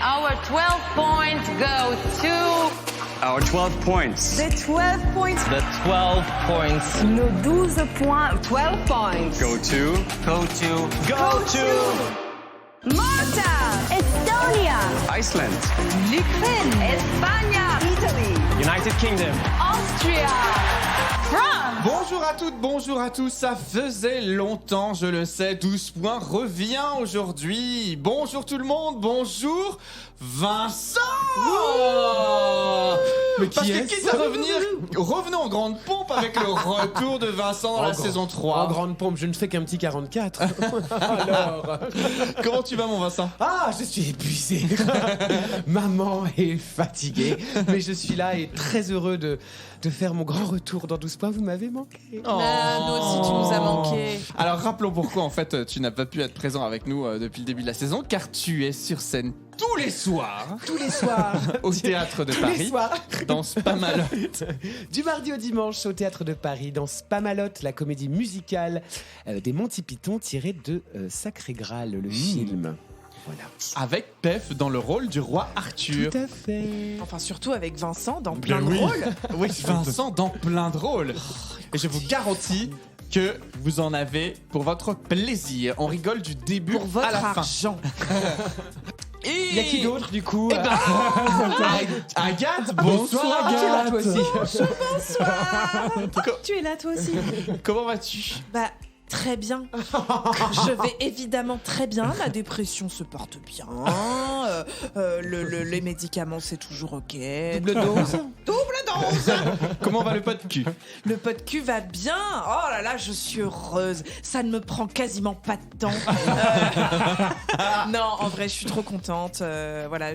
our 12 points go to... Our 12 points. The 12 points. The 12 points. Nos 12 points. 12 points. Go to. Malta. Estonia. Iceland. L'Ukraine. Espagne. Italy. United Kingdom. Austria. France. Bonjour à toutes, bonjour à tous, ça faisait longtemps, je le sais, 12 points revient aujourd'hui. Bonjour tout le monde, bonjour Vincent. Mais Parce que quitte à revenir, revenons en grande pompe avec le retour de Vincent dans la saison 3. En grande pompe, je ne fais qu'un petit 44. Alors, Comment tu vas mon Vincent? je suis épuisé. Maman est fatiguée, mais je suis là et très heureux de faire mon grand retour dans 12 points. Vous m'avez manqué. Oh. Nous aussi, tu nous as manqué. Alors rappelons pourquoi en fait tu n'as pas pu être présent avec nous depuis le début de la saison, car tu es sur scène tous les soirs au Théâtre de Tous les Paris soirs. dans Spamalot. Du mardi au dimanche au Théâtre de Paris dans Spamalot, la comédie musicale des Monty Python tirée de Sacré Graal, le film. Voilà. Avec Pef dans le rôle du roi Arthur. Tout à fait. Enfin, surtout avec Vincent dans plein Ben de oui. rôles. Oui, Vincent dans plein de rôles. Et je vous garantis que vous en avez pour votre plaisir. On rigole du début Pour votre à la fin. argent. Et Il y a qui d'autre du coup Agathe, bonsoir Tu es là toi aussi. Tu es là, toi aussi. Comment vas-tu? Bah, très bien. Je vais évidemment très bien. La dépression se porte bien. Les médicaments, c'est toujours OK. Double dose. Double dose. Comment va le pot de cul? Le pot de cul va bien. Oh là là, je suis heureuse. Ça ne me prend quasiment pas de temps. Non, en vrai, je suis trop contente. Voilà,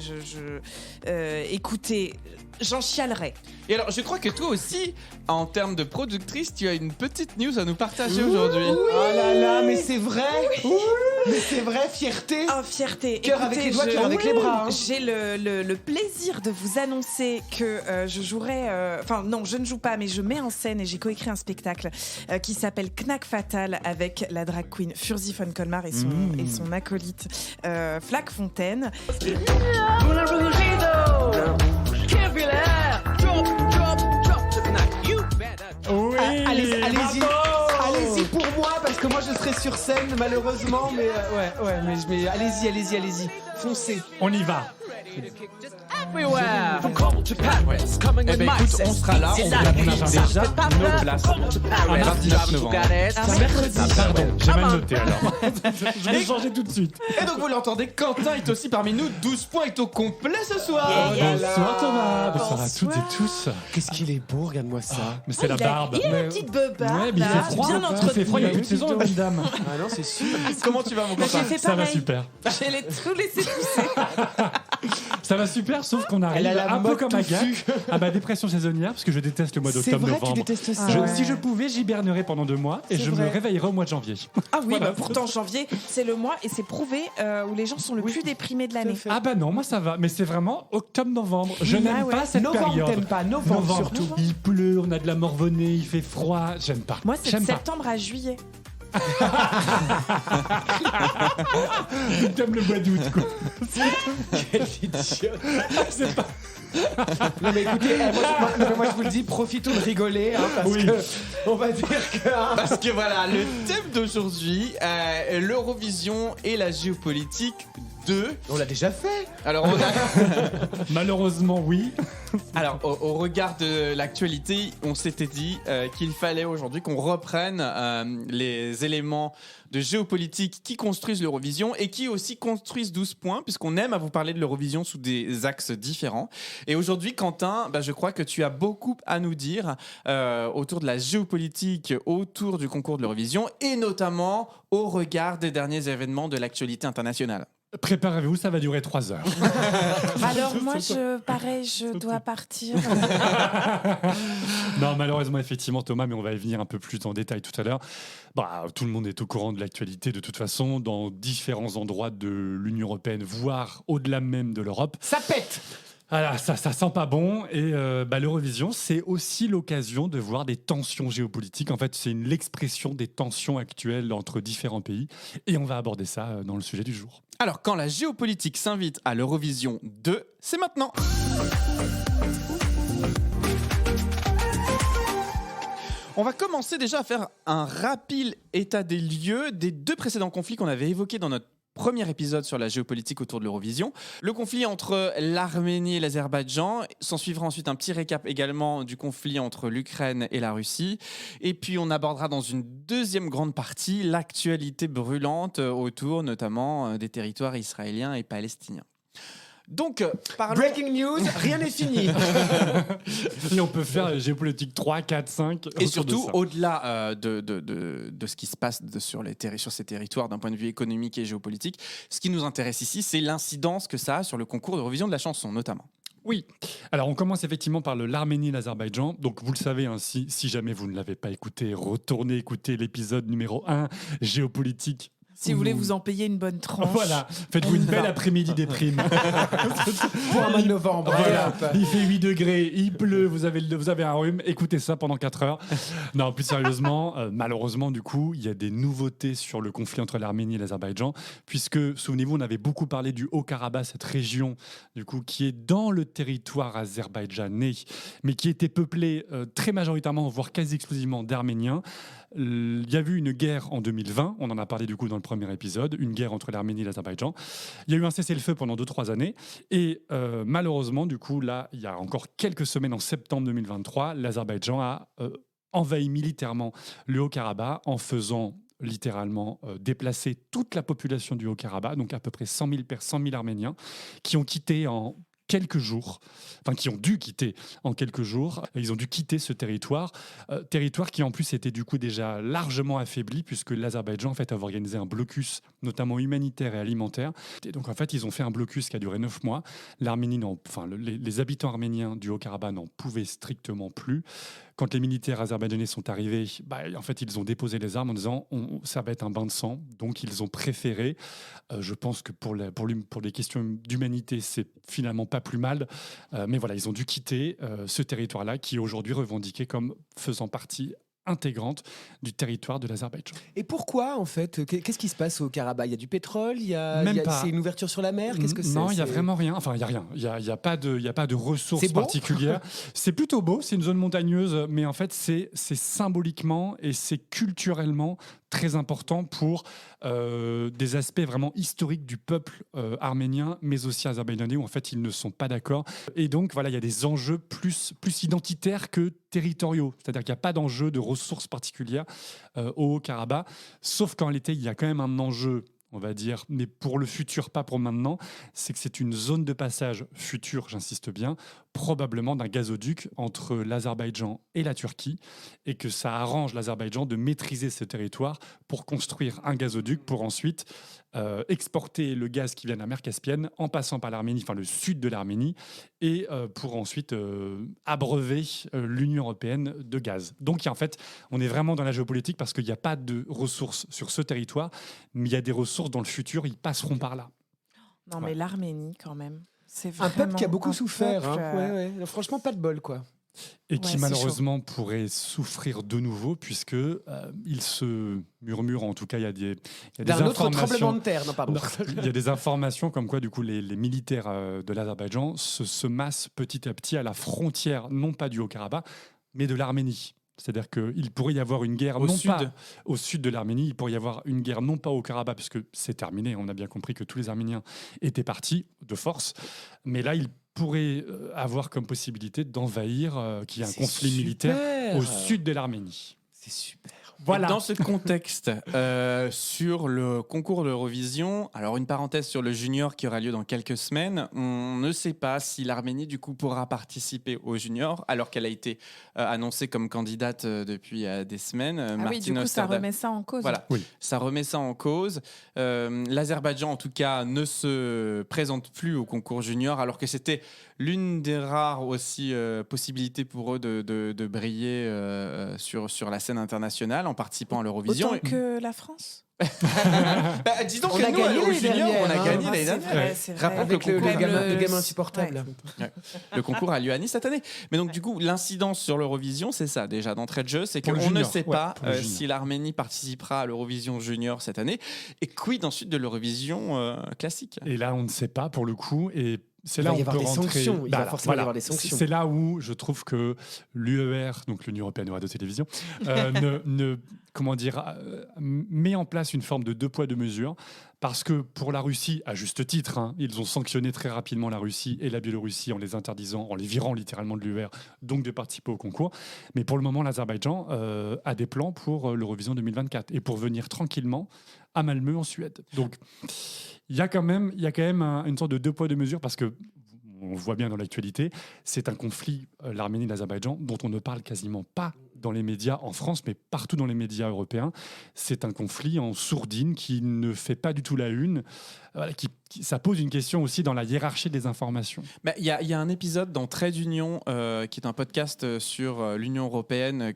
écoutez, j'en chialerai. Et alors, je crois que toi aussi, en termes de productrice, tu as une petite news à nous partager aujourd'hui. Oh là là, mais c'est vrai. Mais c'est vrai, fierté. Oh, fierté. Cœur avec Écoutez, les doigts, cœur avec les bras. Hein. J'ai le plaisir de vous annoncer que je jouerai... Enfin, non, je ne joue pas, mais je mets en scène et j'ai coécrit un spectacle qui s'appelle Knack Fatal avec la drag queen Furzi von Colmar et son acolyte Flac Fontaine. Oui. Allez-y pour moi parce que moi je serai sur scène malheureusement, mais mais allez-y, foncez. On y va. Eh ben écoute, on sera là, on a déjà nos places. Le 29 novembre. Pardon, j'ai mal noté alors. Je vais changer tout de suite. Et donc vous l'entendez, Quentin est aussi parmi nous. 12 points est au complet ce soir. Bonsoir Thomas. Bonsoir à toutes et tous. Qu'est-ce qu'il est beau, regarde-moi ça. Mais c'est la barbe. Il a une petite beubade. Ouais, mais il fait froid. Bien Il fait froid, il y a plus de entretenu. saison, madame. Ah non, c'est sûr. Comment tu vas mon Bah, Quentin? j'ai fait Ça va pareil. super. J'ai tout laissé pousser. Ça va super, sauf qu'on arrive Elle a la un peu mode comme touffue. Agathe à ma dépression saisonnière, parce que je déteste le mois C'est d'octobre, vrai, tu novembre. détestes ça. Si je pouvais, j'hibernerais pendant 2 mois et C'est je vrai. me réveillerais au mois de janvier. Ah oui, Voilà. bah pourtant janvier, c'est le mois et c'est prouvé où les gens sont le plus déprimés de l'année. Ah bah non, moi ça va, mais c'est vraiment octobre-novembre. Je n'aime ouais. pas cette Novembre, période. t'aimes pas. Novembre surtout. Il pleut, on a de la morvonnée, il fait froid, j'aime pas. Moi, c'est de J'aime pas. septembre à juillet. T'aimes le mois d'août, quoi. Quel idiot. C'est pas... Non mais écoutez, moi je vous le dis, profitons de rigoler, hein, parce Oui. que on va dire que... hein, Parce que voilà, le thème d'aujourd'hui, l'Eurovision et la géopolitique 2. on l'a déjà fait. Alors, on a... Malheureusement, oui. Alors au regard de l'actualité, on s'était dit qu'il fallait aujourd'hui qu'on reprenne les éléments de géopolitique qui construisent l'Eurovision et qui aussi construisent 12 points, puisqu'on aime à vous parler de l'Eurovision sous des axes différents. Et aujourd'hui, Quentin, je crois que tu as beaucoup à nous dire autour de la géopolitique, autour du concours de l'Eurovision, et notamment au regard des derniers événements de l'actualité internationale. Préparez-vous, ça va durer 3 heures. Alors moi, je dois partir. Non, malheureusement, effectivement, Thomas, mais on va y venir un peu plus en détail tout à l'heure. Tout le monde est au courant de l'actualité de toute façon, dans différents endroits de l'Union européenne, voire au-delà même de l'Europe. Ça pète. Voilà, ça sent pas bon. Et l'Eurovision, c'est aussi l'occasion de voir des tensions géopolitiques. En fait, c'est l'expression des tensions actuelles entre différents pays. Et on va aborder ça dans le sujet du jour. Alors, quand la géopolitique s'invite à l'Eurovision 2, c'est maintenant. On va commencer déjà à faire un rapide état des lieux des 2 précédents conflits qu'on avait évoqués dans notre premier épisode sur la géopolitique autour de l'Eurovision. Le conflit entre l'Arménie et l'Azerbaïdjan. S'en suivra ensuite un petit récap également du conflit entre l'Ukraine et la Russie. Et puis on abordera dans une deuxième grande partie l'actualité brûlante autour notamment des territoires israéliens et palestiniens. Donc, parlons... Breaking news, rien n'est fini. Et on peut faire géopolitique 3, 4, 5. Et surtout, au-delà de ce qui se passe sur ces territoires d'un point de vue économique et géopolitique, ce qui nous intéresse ici, c'est l'incidence que ça a sur le concours d'Eurovision de la chanson, notamment. Oui. Alors, on commence effectivement par l'Arménie et l'Azerbaïdjan. Donc, vous le savez, hein, si jamais vous ne l'avez pas écouté, retournez écouter l'épisode numéro 1, géopolitique. Si vous voulez vous en payer une bonne tranche. Voilà, faites-vous une belle après-midi des primes. Pour un mois de novembre. Voilà. Il fait 8 degrés, il pleut, vous avez un rhume, écoutez ça pendant 4 heures. Non, plus sérieusement, malheureusement, du coup, il y a des nouveautés sur le conflit entre l'Arménie et l'Azerbaïdjan, puisque, souvenez-vous, on avait beaucoup parlé du Haut-Karabakh, cette région, du coup, qui est dans le territoire azerbaïdjanais, mais qui était peuplée très majoritairement, voire quasi exclusivement d'Arméniens. Il y a eu une guerre en 2020, on en a parlé du coup dans le premier épisode, une guerre entre l'Arménie et l'Azerbaïdjan. Il y a eu un cessez-le-feu pendant 2-3 années et malheureusement, du coup, là, il y a encore quelques semaines, en septembre 2023, l'Azerbaïdjan a envahi militairement le Haut-Karabakh en faisant littéralement déplacer toute la population du Haut-Karabakh, donc à peu près 100 000 Arméniens, qui ont quitté en quelques jours, enfin qui ont dû quitter en quelques jours. Ils ont dû quitter ce territoire qui en plus était du coup déjà largement affaibli puisque l'Azerbaïdjan en fait avait organisé un blocus notamment humanitaire et alimentaire. Et donc en fait ils ont fait un blocus qui a duré 9 mois. L'Arménie, les habitants arméniens du Haut-Karabakh n'en pouvaient strictement plus. Quand les militaires azerbaïdjanais sont arrivés, en fait, ils ont déposé les armes en disant ça va être un bain de sang. Donc, ils ont préféré. Je pense que pour les questions d'humanité, c'est finalement pas plus mal. Mais voilà, ils ont dû quitter ce territoire-là qui est aujourd'hui revendiqué comme faisant partie intégrante du territoire de l'Azerbaïdjan. Et pourquoi, en fait? Qu'est-ce qui se passe au Karabakh? Il y a du pétrole? C'est une ouverture sur la mer? Qu'est-ce que c'est? Non, il n'y a vraiment rien. Enfin, il n'y a rien. Il n'y a pas de ressources particulières. C'est plutôt beau. C'est une zone montagneuse. Mais en fait, c'est symboliquement et c'est culturellement très important pour des aspects vraiment historiques du peuple arménien, mais aussi azerbaïdjanais, où en fait ils ne sont pas d'accord. Et donc voilà, il y a des enjeux plus identitaires que territoriaux. C'est-à-dire qu'il n'y a pas d'enjeu de ressources particulières au Haut-Karabakh, sauf qu'en réalité, il y a quand même un enjeu, on va dire, mais pour le futur, pas pour maintenant, c'est que c'est une zone de passage future, j'insiste bien, probablement d'un gazoduc entre l'Azerbaïdjan et la Turquie, et que ça arrange l'Azerbaïdjan de maîtriser ce territoire pour construire un gazoduc, pour ensuite exporter le gaz qui vient de la mer Caspienne en passant par l'Arménie, enfin le sud de l'Arménie, et pour ensuite abreuver l'Union européenne de gaz. Donc en fait, on est vraiment dans la géopolitique parce qu'il n'y a pas de ressources sur ce territoire, mais il y a des ressources dans le futur, ils passeront par là. Non, mais l'Arménie, quand même. C'est un peuple qui a beaucoup souffert. Peuple, Ouais. Franchement, pas de bol, quoi. Et qui malheureusement pourrait souffrir de nouveau puisque il se murmure, en tout cas il y a des d'un autre informations, tremblement de terre, non pardon. Il y a des informations comme quoi du coup les militaires de l'Azerbaïdjan se massent petit à petit à la frontière, non pas du Haut-Karabakh, mais de l'Arménie. C'est-à-dire qu'il pourrait y avoir une guerre au sud de l'Arménie, il pourrait y avoir une guerre non pas au Karabakh, puisque c'est terminé, on a bien compris que tous les Arméniens étaient partis de force, mais là il pourrait avoir comme possibilité d'envahir, qu'il y ait un conflit militaire au sud de l'Arménie. C'est super. Voilà. Et dans ce contexte, sur le concours de l'Eurovision, alors une parenthèse sur le junior qui aura lieu dans quelques semaines, on ne sait pas si l'Arménie du coup pourra participer au junior alors qu'elle a été annoncée comme candidate depuis des semaines. Oui, du coup ça remet ça en cause. Voilà, oui. Ça remet ça en cause. L'Azerbaïdjan en tout cas ne se présente plus au concours junior alors que c'était l'une des rares aussi possibilités pour eux de briller sur la scène internationale. en participant à l'Eurovision. Autant que la France. Disons On que a nous, gagné au l'année junior, dernière, on a hein. gagné Ah, l'année c'est dernière. vrai, c'est vrai. Rappelons Avec que le Quand même gamin insupportable. Ouais. Le concours a lieu à Nice cette année. Mais donc, du coup, l'incidence sur l'Eurovision, c'est ça, déjà, d'entrée de jeu. C'est Pour le qu'on ne junior, sait ouais, pas pour le junior. si l'Arménie participera à l'Eurovision junior cette année. Et quid ensuite de l'Eurovision classique. Et là, on ne sait pas pour le coup. Et c'est Il là va où y on peut avoir des rentrer. sanctions. Il va forcément y avoir des sanctions. C'est là où je trouve que l'UER, donc l'Union européenne de radio-télévision, comment dire, met en place une forme de deux poids deux mesures. Parce que pour la Russie, à juste titre, hein, ils ont sanctionné très rapidement la Russie et la Biélorussie en les interdisant, en les virant littéralement de l'UER, donc de participer au concours. Mais pour le moment, l'Azerbaïdjan a des plans pour l'Eurovision 2024 et pour venir tranquillement à Malmö en Suède. Donc il y a quand même une sorte de deux poids deux mesures parce que on le voit bien dans l'actualité, c'est un conflit, l'Arménie et l'Azerbaïdjan, dont on ne parle quasiment pas dans les médias en France, mais partout dans les médias européens. C'est un conflit en sourdine qui ne fait pas du tout la une. Voilà, ça pose une question aussi dans la hiérarchie des informations. Il y a un épisode dans Trait d'Union, qui est un podcast sur l'Union européenne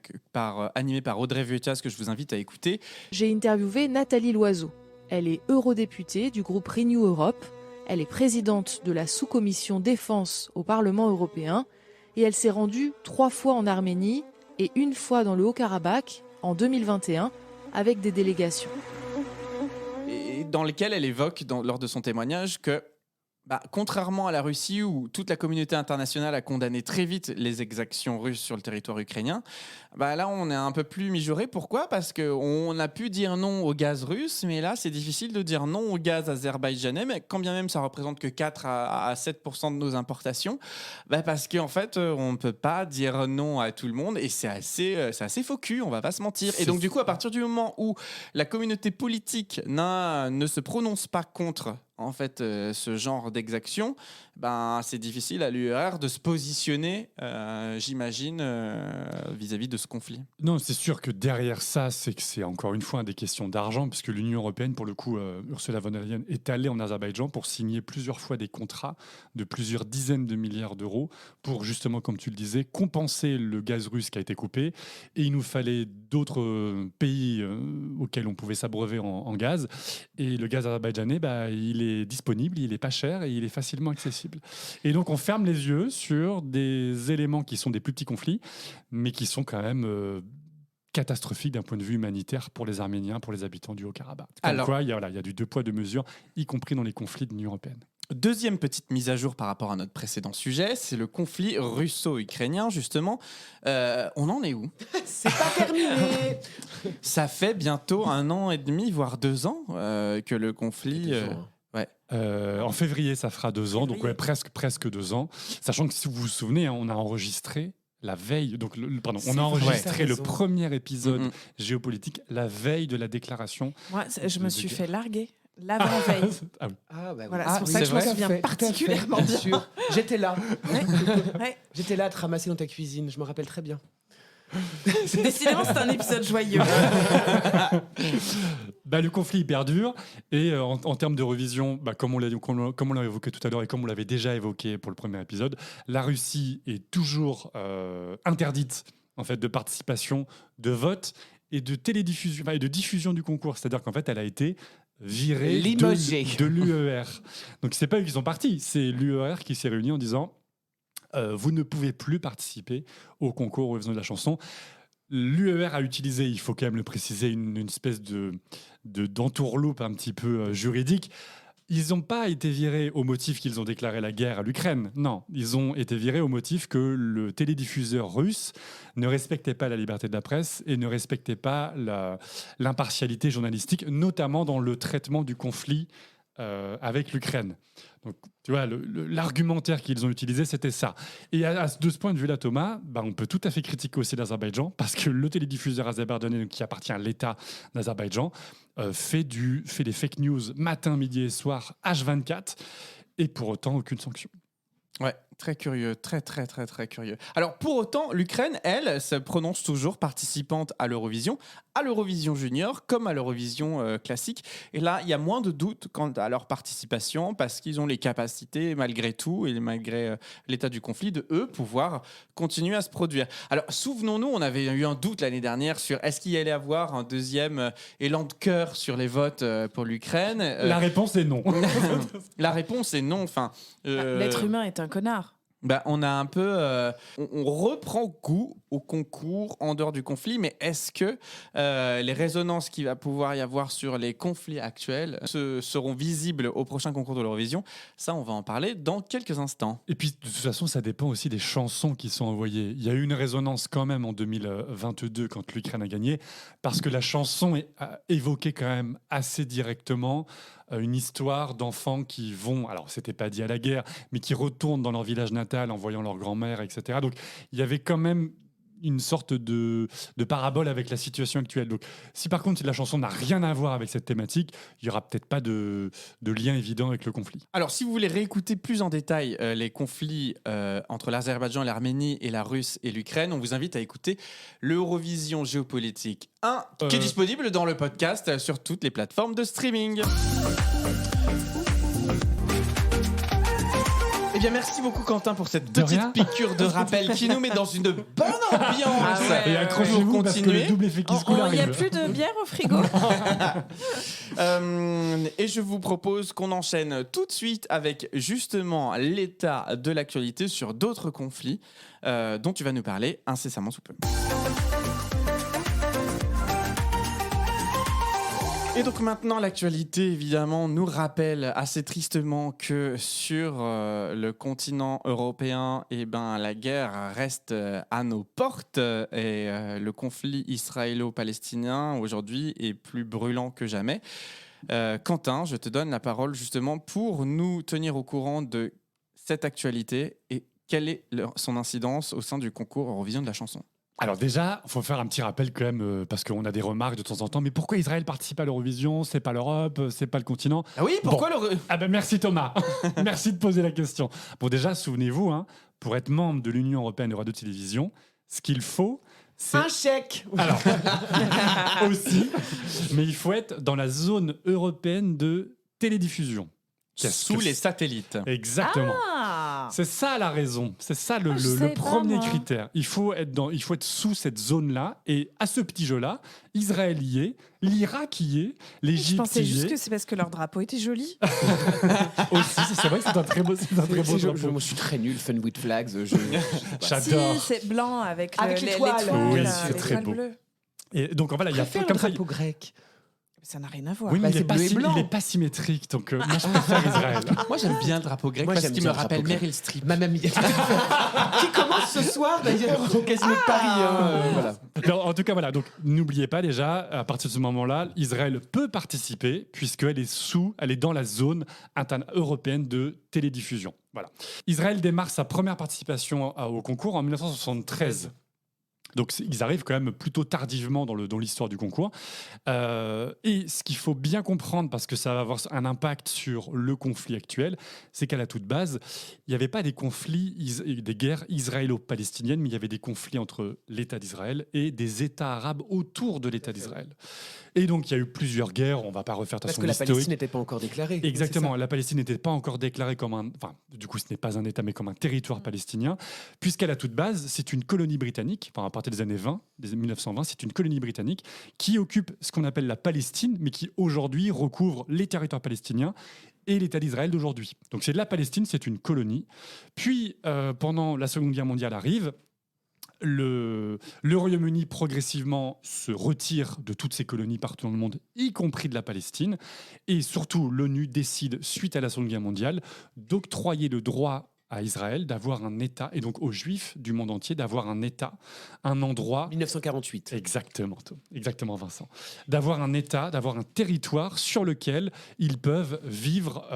animé par Audrey Vuettias que je vous invite à écouter. J'ai interviewé Nathalie Loiseau. Elle est eurodéputée du groupe Renew Europe. Elle est présidente de la sous-commission défense au Parlement européen et elle s'est rendue 3 fois en Arménie et 1 fois dans le Haut-Karabakh en 2021 avec des délégations. Et dans lequel elle évoque, lors de son témoignage, que contrairement à la Russie où toute la communauté internationale a condamné très vite les exactions russes sur le territoire ukrainien, là on est un peu plus mijauré. Pourquoi ? Parce qu'on a pu dire non au gaz russe, mais là c'est difficile de dire non au gaz azerbaïdjanais, mais quand bien même ça représente que 4 à 7% de nos importations, parce qu'en fait on ne peut pas dire non à tout le monde et c'est assez faux cul, on va pas se mentir. Et donc du coup à partir du moment où la communauté politique ne se prononce pas contre ce genre d'exaction, c'est difficile à l'UER de se positionner, j'imagine, vis-à-vis de ce conflit. Non, c'est sûr que derrière ça, c'est que c'est encore une fois des questions d'argent, puisque l'Union européenne, pour le coup, Ursula von der Leyen est allée en Azerbaïdjan pour signer plusieurs fois des contrats de plusieurs dizaines de milliards d'euros pour justement, comme tu le disais, compenser le gaz russe qui a été coupé. Et il nous fallait d'autres pays auxquels on pouvait s'abreuver en gaz. Et le gaz azerbaïdjanais, il est disponible, il est pas cher et il est facilement accessible. Et donc on ferme les yeux sur des éléments qui sont des plus petits conflits, mais qui sont quand même catastrophiques d'un point de vue humanitaire pour les Arméniens, pour les habitants du Haut-Karabakh. Comme quoi, il y a du deux poids, deux mesures, y compris dans les conflits de l'Union européenne. Deuxième petite mise à jour par rapport à notre précédent sujet, c'est le conflit russo-ukrainien, justement. On en est où ? C'est pas terminé. Ça fait bientôt 1 an et demi, voire 2 ans, que le conflit... En février, ça fera 2 ans, donc presque 2 ans. Sachant que si vous vous souvenez, on a enregistré la veille, donc on a enregistré le premier épisode géopolitique la veille de la déclaration. Moi, je me suis fait larguer l'avant-veille. Voilà, c'est pour ça que je me souviens particulièrement bien. J'étais là. Ouais. J'étais là à te ramasser dans ta cuisine, je me rappelle très bien. Décidément, c'est un épisode joyeux. Le conflit perdure et en termes de revision, comme on l'a évoqué tout à l'heure et comme on l'avait déjà évoqué pour le premier épisode, la Russie est toujours interdite en fait de participation, de vote et de télédiffusion et de diffusion du concours. C'est-à-dire qu'en fait, elle a été virée de l'UER. Donc c'est pas eux qui sont partis, c'est l'UER qui s'est réuni en disant vous ne pouvez plus participer au concours Eurovision de la chanson. L'UER a utilisé, il faut quand même le préciser, une espèce d'entourloupe un petit peu juridique. Ils n'ont pas été virés au motif qu'ils ont déclaré la guerre à l'Ukraine. Non, ils ont été virés au motif que le télédiffuseur russe ne respectait pas la liberté de la presse et ne respectait pas l'impartialité journalistique, notamment dans le traitement du conflit avec l'Ukraine. Donc, tu vois, l'argumentaire qu'ils ont utilisé, c'était ça. Et de ce point de vue-là, Thomas, on peut tout à fait critiquer aussi l'Azerbaïdjan, parce que le télédiffuseur azerbaïdjanais, qui appartient à l'État d'Azerbaïdjan, fait des fake news matin, midi et soir, H24, et pour autant, aucune sanction. Ouais, très curieux, très curieux. Alors pour autant, l'Ukraine, elle, se prononce toujours participante à l'Eurovision à l'Eurovision Junior comme à l'Eurovision classique. Et là, il y a moins de doutes quant à leur participation parce qu'ils ont les capacités, malgré tout, et malgré l'état du conflit, de eux pouvoir continuer à se produire. Alors, souvenons-nous, on avait eu un doute l'année dernière sur est-ce qu'il y allait avoir un deuxième élan de cœur sur les votes pour l'Ukraine. La réponse est non. La réponse est non. Enfin, L'être humain est un connard. on a un peu, on reprend goût au concours en dehors du conflit, mais est-ce que les résonances qu'il va pouvoir y avoir sur les conflits actuels seront visibles au prochain concours de l'Eurovision? Ça, on va en parler dans quelques instants. Et puis, de toute façon, ça dépend aussi des chansons qui sont envoyées. Il y a eu une résonance quand même en 2022 quand l'Ukraine a gagné, parce que la chanson a évoqué quand même assez directement une histoire d'enfants qui vont, alors c'était pas dit à la guerre, mais qui retournent dans leur village natal en voyant leur grand-mère, etc. Donc, il y avait quand même une sorte de parabole avec la situation actuelle. Donc, si par contre la chanson n'a rien à voir avec cette thématique, il n'y aura peut-être pas de lien évident avec le conflit. Alors, si vous voulez réécouter plus en détail les conflits entre l'Azerbaïdjan, l'Arménie et la Russie et l'Ukraine, on vous invite à écouter l'Eurovision Géopolitique 1, qui est disponible dans le podcast sur toutes les plateformes de streaming. Eh bien, merci beaucoup Quentin pour cette petite piqûre de rappel qui nous met dans une bonne ambiance. Et accrochez-vous parce que le double effet qui se coule Il n'y a arrive. plus de bière au frigo. Et je vous propose qu'on enchaîne tout de suite avec justement l'état de l'actualité sur d'autres conflits dont tu vas nous parler incessamment sous peu. Et donc maintenant, l'actualité, évidemment, nous rappelle assez tristement que sur le continent européen, la guerre reste à nos portes et le conflit israélo-palestinien, aujourd'hui, est plus brûlant que jamais. Quentin, je te donne la parole justement pour nous tenir au courant de cette actualité et quelle est son incidence au sein du concours Eurovision de la chanson. Alors déjà, il faut faire un petit rappel quand même, parce qu'on a des remarques de temps en temps. Mais pourquoi Israël participe à l'Eurovision? C'est pas l'Europe, c'est pas le continent. Ah oui, pourquoi merci Thomas. Merci de poser la question. Bon déjà, souvenez-vous, pour être membre de l'Union européenne de radio-télévision, ce qu'il faut, c'est... Un chèque. Alors, aussi, mais il faut être dans la zone européenne de télédiffusion. Sous les satellites. Exactement. Ah. C'est ça la raison. C'est ça le savais pas, premier moi. critère. Il faut être sous cette zone-là. Et à ce petit jeu-là, Israël y est, l'Irak y est, Je l'Égypte pensais y juste est. que c'est parce que leur drapeau était joli. Aussi, c'est vrai que c'est un très beau drapeau. Moi, je suis très nul, Fun with Flags. J'adore. Si, c'est blanc avec, Avec l'étoile. Oui, l'étoile, c'est très l'étoile beau. bleue. Et donc voilà, il y a Préfère comme le ça. drapeau grec. Ça n'a rien à voir. Oui, mais Bah, c'est bleu et blanc. il est pas symétrique, donc moi je préfère Israël. Moi, j'aime bien le drapeau grec Moi, parce j'aime qu'il bien me le drapeau rappelle grec. Meryl Streep. Ma mamie. Qui commence ce soir d'ailleurs au Casino de Paris. Voilà. Alors, en tout cas, voilà. Donc, n'oubliez pas déjà, à partir de ce moment-là, Israël peut participer puisqu'elle est dans la zone européenne de télédiffusion. Voilà. Israël démarre sa première participation au concours en 1973. Donc ils arrivent quand même plutôt tardivement dans l'histoire du concours. Et ce qu'il faut bien comprendre, parce que ça va avoir un impact sur le conflit actuel, c'est qu'à la toute base, il n'y avait pas des conflits, des guerres israélo-palestiniennes, mais il y avait des conflits entre l'État d'Israël et des États arabes autour de l'État d'Israël. Et donc il y a eu plusieurs guerres, on ne va pas refaire de toute Parce façon que la l'historique. Palestine n'était pas encore déclarée. Exactement, la Palestine n'était pas encore déclarée comme du coup ce n'est pas un État, mais comme un territoire palestinien, puisqu'à la toute base, c'est une colonie britannique, à partir des années 1920, c'est une colonie britannique qui occupe ce qu'on appelle la Palestine, mais qui aujourd'hui recouvre les territoires palestiniens et l'État d'Israël d'aujourd'hui. Donc c'est de la Palestine, c'est une colonie. Puis, pendant la Seconde Guerre mondiale arrive, le Royaume-Uni progressivement se retire de toutes ces colonies partout dans le monde, y compris de la Palestine. Et surtout, l'ONU décide, suite à la Seconde Guerre mondiale, d'octroyer le droit à Israël d'avoir un État, et donc aux Juifs du monde entier d'avoir un État, un endroit... 1948. Exactement Vincent. D'avoir un État, d'avoir un territoire sur lequel ils peuvent vivre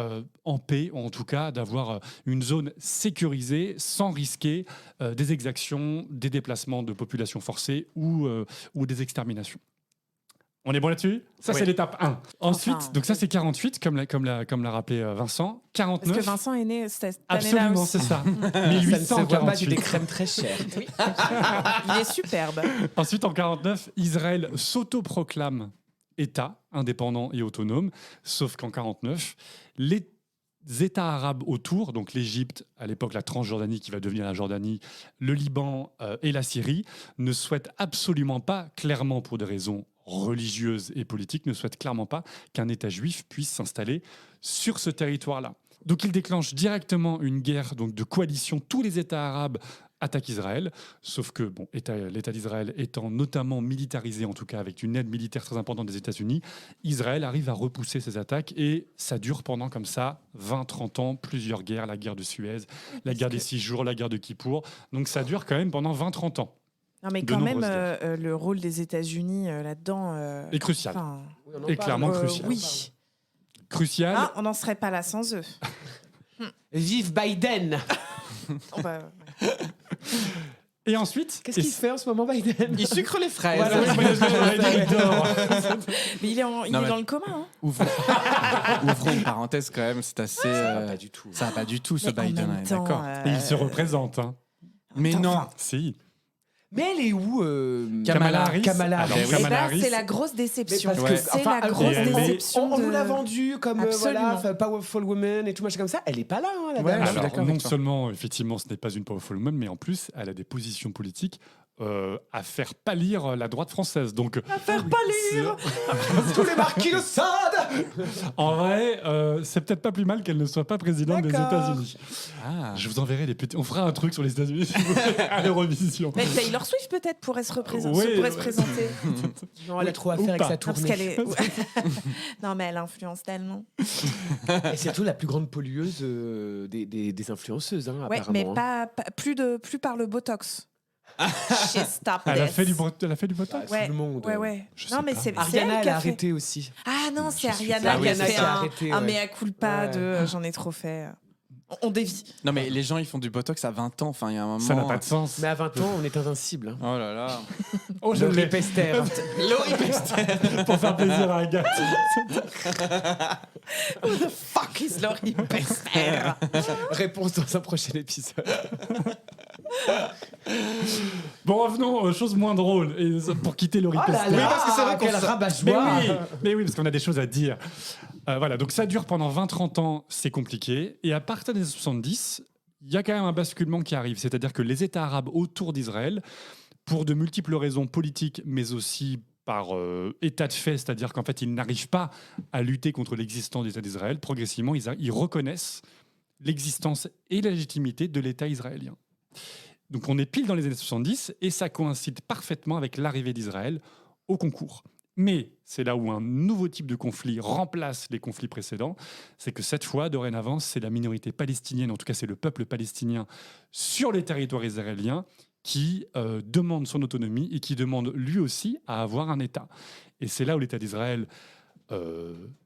en paix, ou en tout cas d'avoir une zone sécurisée sans risquer des exactions, des déplacements de populations forcées ou des exterminations. On est bon là-dessus? Ça, Oui. c'est l'étape 1. Ensuite, Enfin, donc ça, c'est 48, comme l'a rappelé Vincent. Parce 49. que Vincent est né cette année-là Absolument, aussi. c'est ça. Ça ne se voit pas, c'est 1848. des crèmes très chères. Il est superbe. Ensuite, en 49, Israël s'autoproclame État indépendant et autonome, sauf qu'en 49, les États arabes autour, donc l'Égypte, à l'époque la Transjordanie qui va devenir la Jordanie, le Liban et la Syrie, ne souhaitent absolument pas, clairement pour des raisons religieuses et politiques, ne souhaitent clairement pas qu'un État juif puisse s'installer sur ce territoire-là. Donc il déclenche directement une guerre donc, de coalition. Tous les États arabes attaquent Israël, sauf que bon, l'État d'Israël étant notamment militarisé, en tout cas avec une aide militaire très importante des États-Unis, Israël arrive à repousser ses attaques et ça dure pendant comme ça 20-30 ans, plusieurs guerres, la guerre de Suez, la guerre des 6 jours, la guerre de Kippour. Donc ça dure quand même pendant 20-30 ans. Non, mais De quand même, nombreuses le rôle des États-Unis là-dedans. Et crucial. enfin, Et clairement crucial. Oui. Crucial. Ah, on n'en serait pas là sans eux. Vive Biden! Oh, bah, Et ensuite, Qu'est-ce qu'il fait en ce moment, Biden? Il sucre les fraises. Voilà, il dort. mais il est, Non, mais- dans le coma. Hein. Ouvrons une parenthèse quand même, c'est assez. Ça va pas du tout. Ça va pas du tout, ce Mais en Biden, même ouais, temps, d'accord. Et il se représente. Hein. Mais Attends, non. enfin, Si. Mais elle est où Kamala Harris. Kamala Alors, Harris. Eh Kamala ben, Harris. c'est la grosse déception. Mais parce Ouais. que, C'est enfin, la grosse et elle est- déception. on de- nous l'a vendue comme Absolument. voilà, powerful woman et tout machin comme ça. Elle est pas là, hein, la Ouais, dame. je suis Alors, d'accord non avec toi. seulement, effectivement, ce n'est pas une powerful woman, mais en plus, elle a des positions politiques à faire pâlir la droite française. Donc, À faire pâlir tous les marquis de Sade. en vrai, c'est peut-être pas plus mal qu'elle ne soit pas présidente des D'accord. États-Unis. Ah. Je vous enverrai des petits. On fera un truc sur les États-Unis si vous voulez, à l'Eurovision. Mais Taylor Swift peut-être pourrait se représenter. Oui, pourrait se ouais. présenter. Non, elle a trop à Ou faire avec pas. sa Non, parce tournée. qu'elle est. Non, mais elle influence tellement. Et c'est surtout la plus grande pollueuse des influenceuses, hein, Ouais, apparemment. mais hein. plus par le Botox. She stopped Elle a this. fait du Botox. Bah, tout Ouais, le monde. ouais. Je Non, sais mais pas. c'est elle Ariana, qui elle a a fait. arrêté aussi. Ah non, c'est Je suis Ariana sûr. qui a Ariana fait qui a un, arrêté, un ouais. mea culpa Ouais. de j'en ai trop fait. On dévie. Non, mais les gens, ils font du botox à 20 ans. Enfin, il y a un moment. Ça n'a pas de sens. Mais à 20 ans, on est invincible. Hein. Oh là là. Oh, je Laurie l'ai. Pester. Laurie Pester. Pour faire plaisir à Agathe. Who the fuck is Laurie Pester? Réponse dans un prochain épisode. Bon, revenons aux choses moins drôles et pour quitter Laurie Oh là Pester. là, parce que c'est vrai qu'on quel se- rabat-joie. Mais oui, parce qu'on a des choses à dire. Voilà, donc ça dure pendant 20-30 ans, c'est compliqué. Et à partir des années 70, il y a quand même un basculement qui arrive. C'est-à-dire que les États arabes autour d'Israël, pour de multiples raisons politiques, mais aussi par état de fait, c'est-à-dire qu'en fait, ils n'arrivent pas à lutter contre l'existence de l'État d'Israël, progressivement, ils reconnaissent l'existence et la légitimité de l'État israélien. Donc on est pile dans les années 70 et ça coïncide parfaitement avec l'arrivée d'Israël au concours. Mais c'est là où un nouveau type de conflit remplace les conflits précédents, c'est que cette fois, dorénavant, c'est la minorité palestinienne, en tout cas c'est le peuple palestinien sur les territoires israéliens qui demande son autonomie et qui demande lui aussi à avoir un État. Et c'est là où l'État d'Israël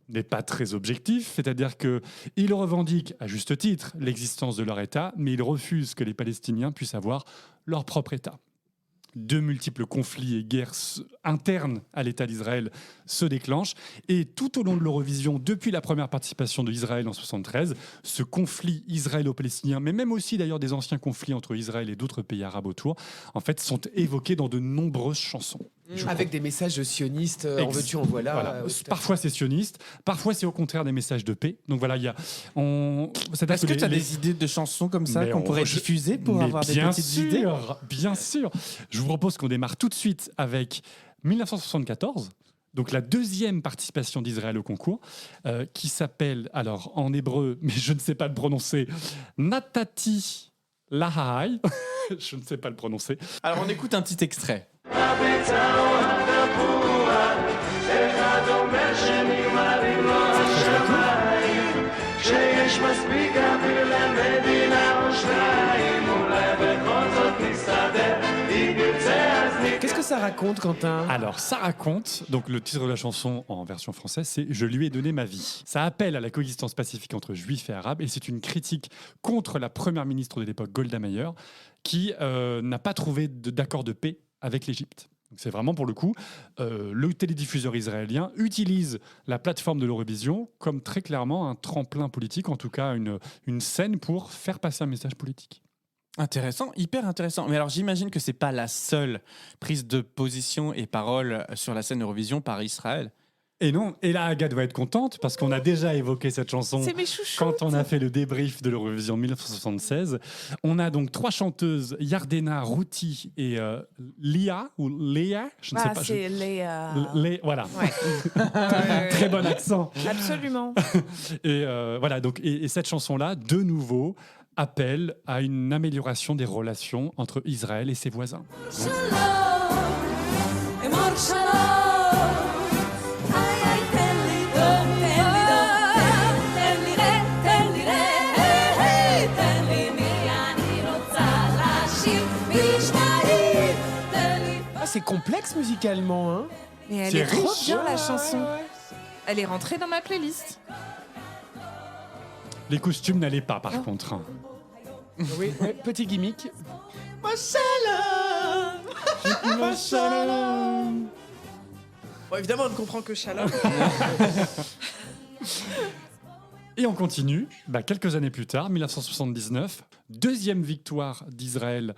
n'est pas très objectif, c'est-à-dire qu'ils revendiquent à juste titre l'existence de leur État, mais ils refusent que les Palestiniens puissent avoir leur propre État. De multiples conflits et guerres internes à l'État d'Israël se déclenchent. Et tout au long de l'Eurovision, depuis la première participation d'Israël en 1973, ce conflit israélo-palestinien, mais même aussi d'ailleurs des anciens conflits entre Israël et d'autres pays arabes autour, en fait, sont évoqués dans de nombreuses chansons. Avec des messages sionistes, en Ex- veux-tu, en voilà. Voilà. Parfois c'est sioniste, parfois c'est au contraire des messages de paix. Donc voilà, il y a. C'est-à-dire Est-ce que tu as les- des idées de chansons comme ça Mais qu'on pourrait je- diffuser pour mais avoir des bien petites sûr, idées? Bien sûr. Je vous propose qu'on démarre tout de suite avec 1974. Donc la deuxième participation d'Israël au concours, qui s'appelle, alors en hébreu, mais je ne sais pas le prononcer, Natati Lahai. Je ne sais pas le prononcer. Alors on écoute un petit extrait. Qu'est-ce que ça raconte, Quentin? Alors, ça raconte, donc le titre de la chanson en version française, c'est « Je lui ai donné ma vie ». Ça appelle à la coexistence pacifique entre juifs et arabes et c'est une critique contre la première ministre de l'époque, Golda Meir, qui n'a pas trouvé d'accord de paix avec l'Égypte. Donc c'est vraiment pour le coup, le télédiffuseur israélien utilise la plateforme de l'Eurovision comme très clairement un tremplin politique, en tout cas une scène pour faire passer un message politique. Intéressant, hyper intéressant. Mais alors j'imagine que c'est pas la seule prise de position et parole sur la scène Eurovision par Israël. Et non, et là Agathe va être contente parce qu'on a déjà évoqué cette chanson C'est mes chouchoutes. quand on a fait le débrief de l'Eurovision 1976. On a donc 3 chanteuses, Yardena, Routi et Lia, ou Léa, je ne sais pas. C'est Léa. Voilà, Ouais. très bon accent. Absolument. Et voilà, donc, et cette chanson-là, de nouveau, appelle à une amélioration des relations entre Israël et ses voisins. Ah, c'est complexe musicalement, hein. Mais elle C'est est trop riche. bien la chanson. Elle est rentrée dans ma playlist. Les costumes n'allaient pas, par contre. Hein. Oui, petit gimmick. Bon, évidemment, on ne comprend que Shalom. Et on continue, quelques années plus tard, 1979, deuxième victoire d'Israël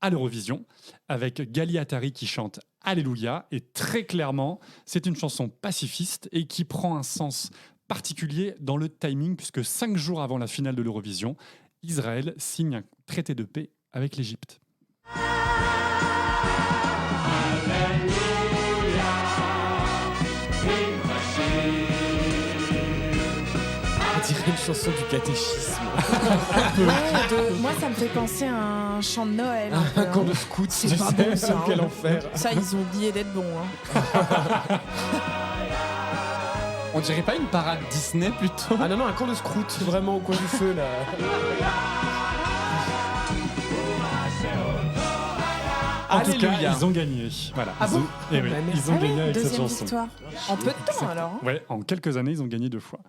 à l'Eurovision, avec Gali Atari qui chante Alléluia. Et très clairement, c'est une chanson pacifiste et qui prend un sens particulier dans le timing, puisque 5 jours avant la finale de l'Eurovision, Israël signe un traité de paix avec l'Égypte. On dirait une chanson du catéchisme. Moi, ça me fait penser à un chant de Noël. Un peu, Un camp hein. de scouts, tu C'est pas sais, bon, ça, hein. quel enfer. Ça, ils ont oublié d'être bons. Hein. On dirait pas une parade Disney plutôt? Ah non, un camp de scouts, vraiment au coin du feu, là. En tout cas, Alléluia. ils ont gagné. Voilà. Ah Ils bon ont- eh oui, Bah, merci. ils ont gagné avec cette Deuxième chanson. victoire. En peu de temps, alors. Hein. Ouais, en quelques années, ils ont gagné 2 fois.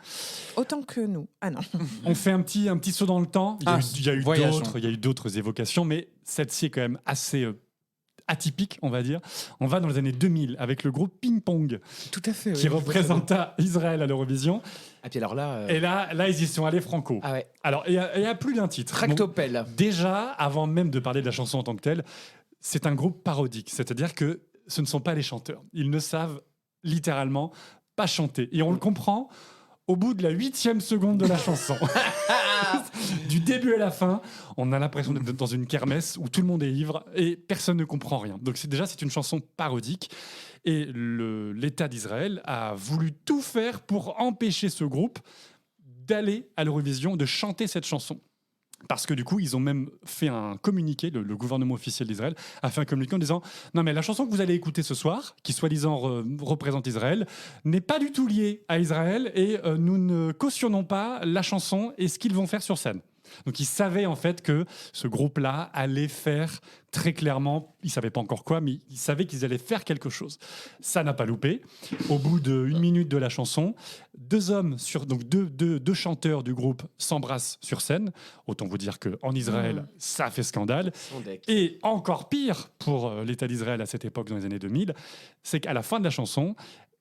Autant que nous. Ah non. On fait un petit saut dans le temps. Il y a eu voyageons. d'autres évocations, mais celle-ci est quand même assez atypique, on va dire. On va dans les années 2000 avec le groupe Ping Pong Tout à fait. qui oui. représenta Israël à l'Eurovision. Ah, puis alors là. Et là, ils y sont allés franco. Ah ouais. Alors, il y a plus d'un titre. Tractopelle. Bon, déjà, avant même de parler de la chanson en tant que telle, c'est un groupe parodique. C'est-à-dire que ce ne sont pas les chanteurs. Ils ne savent littéralement pas chanter. Et on le comprend au bout de la 8e seconde de la chanson. Du début à la fin, on a l'impression d'être dans une kermesse où tout le monde est ivre et personne ne comprend rien. Donc c'est une chanson parodique. Et l'État d'Israël a voulu tout faire pour empêcher ce groupe d'aller à l'Eurovision, de chanter cette chanson. Parce que du coup, ils ont même fait un communiqué, le gouvernement officiel d'Israël a fait un communiqué en disant « Non mais la chanson que vous allez écouter ce soir, qui soi-disant représente Israël, n'est pas du tout liée à Israël et nous ne cautionnons pas la chanson et ce qu'ils vont faire sur scène. » Donc ils savaient en fait que ce groupe-là allait faire très clairement, ils ne savaient pas encore quoi, mais ils savaient qu'ils allaient faire quelque chose. Ça n'a pas loupé. Au bout d'1 minute de la chanson, 2 hommes, donc deux chanteurs du groupe s'embrassent sur scène. Autant vous dire qu'en Israël, ça fait scandale. Et encore pire pour l'État d'Israël à cette époque, dans les années 2000, c'est qu'à la fin de la chanson,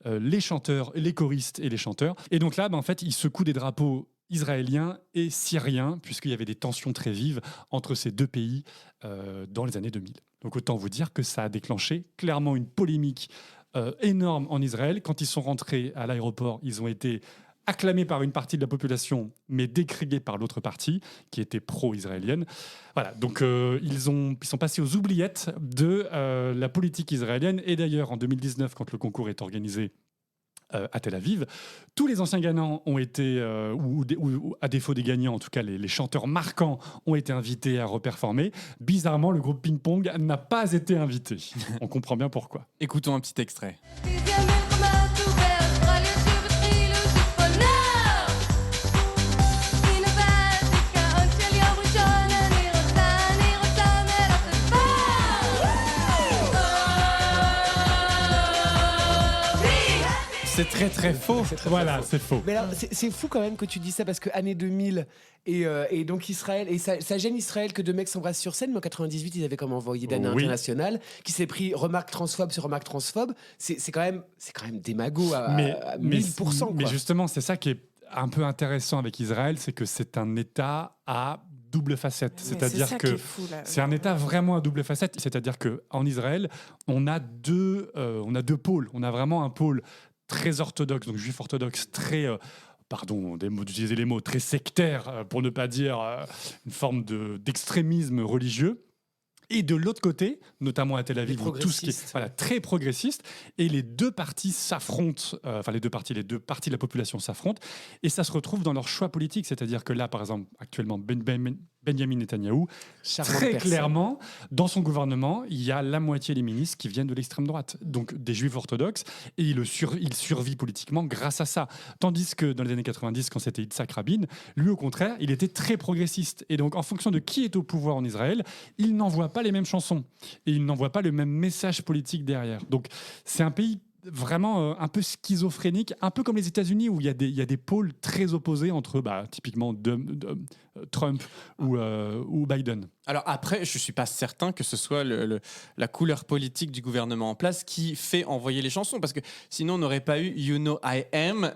les chanteurs, les choristes et les chanteurs, et donc là, en fait, ils secouent des drapeaux israélien et syrien, puisqu'il y avait des tensions très vives entre ces 2 pays dans les années 2000. Donc autant vous dire que ça a déclenché clairement une polémique énorme en Israël. Quand ils sont rentrés à l'aéroport, ils ont été acclamés par une partie de la population, mais décriés par l'autre partie, qui était pro-israélienne. Voilà, donc ils sont passés aux oubliettes de la politique israélienne. Et d'ailleurs, en 2019, quand le concours est organisé à Tel Aviv, tous les anciens gagnants ont été, ou à défaut des gagnants, en tout cas les chanteurs marquants ont été invités à reperformer. Bizarrement, le groupe Ping Pong n'a pas été invité. On comprend bien pourquoi. Écoutons un petit extrait. C'est très très faux. Voilà, c'est faux. Mais alors, c'est fou quand même que tu dis ça parce que année 2000 et donc Israël, et ça gêne Israël que deux mecs s'embrassent sur scène, mais en 98 ils avaient comme envoyé Dana Oui. International qui s'est pris remarque transphobe sur remarque transphobe. C'est quand même démago à 1000%. Mais quoi. justement, c'est ça qui est un peu intéressant avec Israël, c'est que c'est un État à double facette. Mais C'est-à-dire ça que qui est fou, là. c'est un État vraiment à double facette. C'est-à-dire qu'en Israël, on a deux pôles. On a vraiment un pôle très orthodoxe, donc juif orthodoxe, très... pardon d'utiliser les mots, très sectaire, pour ne pas dire une forme d'extrémisme religieux. Et de l'autre côté, notamment à Tel Aviv, où tout ce qui est très progressiste, et les deux parties s'affrontent, les deux parties de la population s'affrontent, et ça se retrouve dans leur choix politique. C'est-à-dire que là, par exemple, actuellement, Benjamin Netanyahou, très clairement, dans son gouvernement, il y a la moitié des ministres qui viennent de l'extrême droite, donc des juifs orthodoxes, et il survit politiquement grâce à ça. Tandis que dans les années 90, quand c'était Yitzhak Rabin, lui, au contraire, il était très progressiste. Et donc, en fonction de qui est au pouvoir en Israël, il n'envoie pas les mêmes chansons et il n'envoie pas le même message politique derrière. Donc, c'est un pays vraiment un peu schizophrénique, un peu comme les États-Unis où il y a des pôles très opposés entre typiquement Trump ou Biden. Alors après, je ne suis pas certain que ce soit la couleur politique du gouvernement en place qui fait envoyer les chansons, parce que sinon on n'aurait pas eu You Know I Am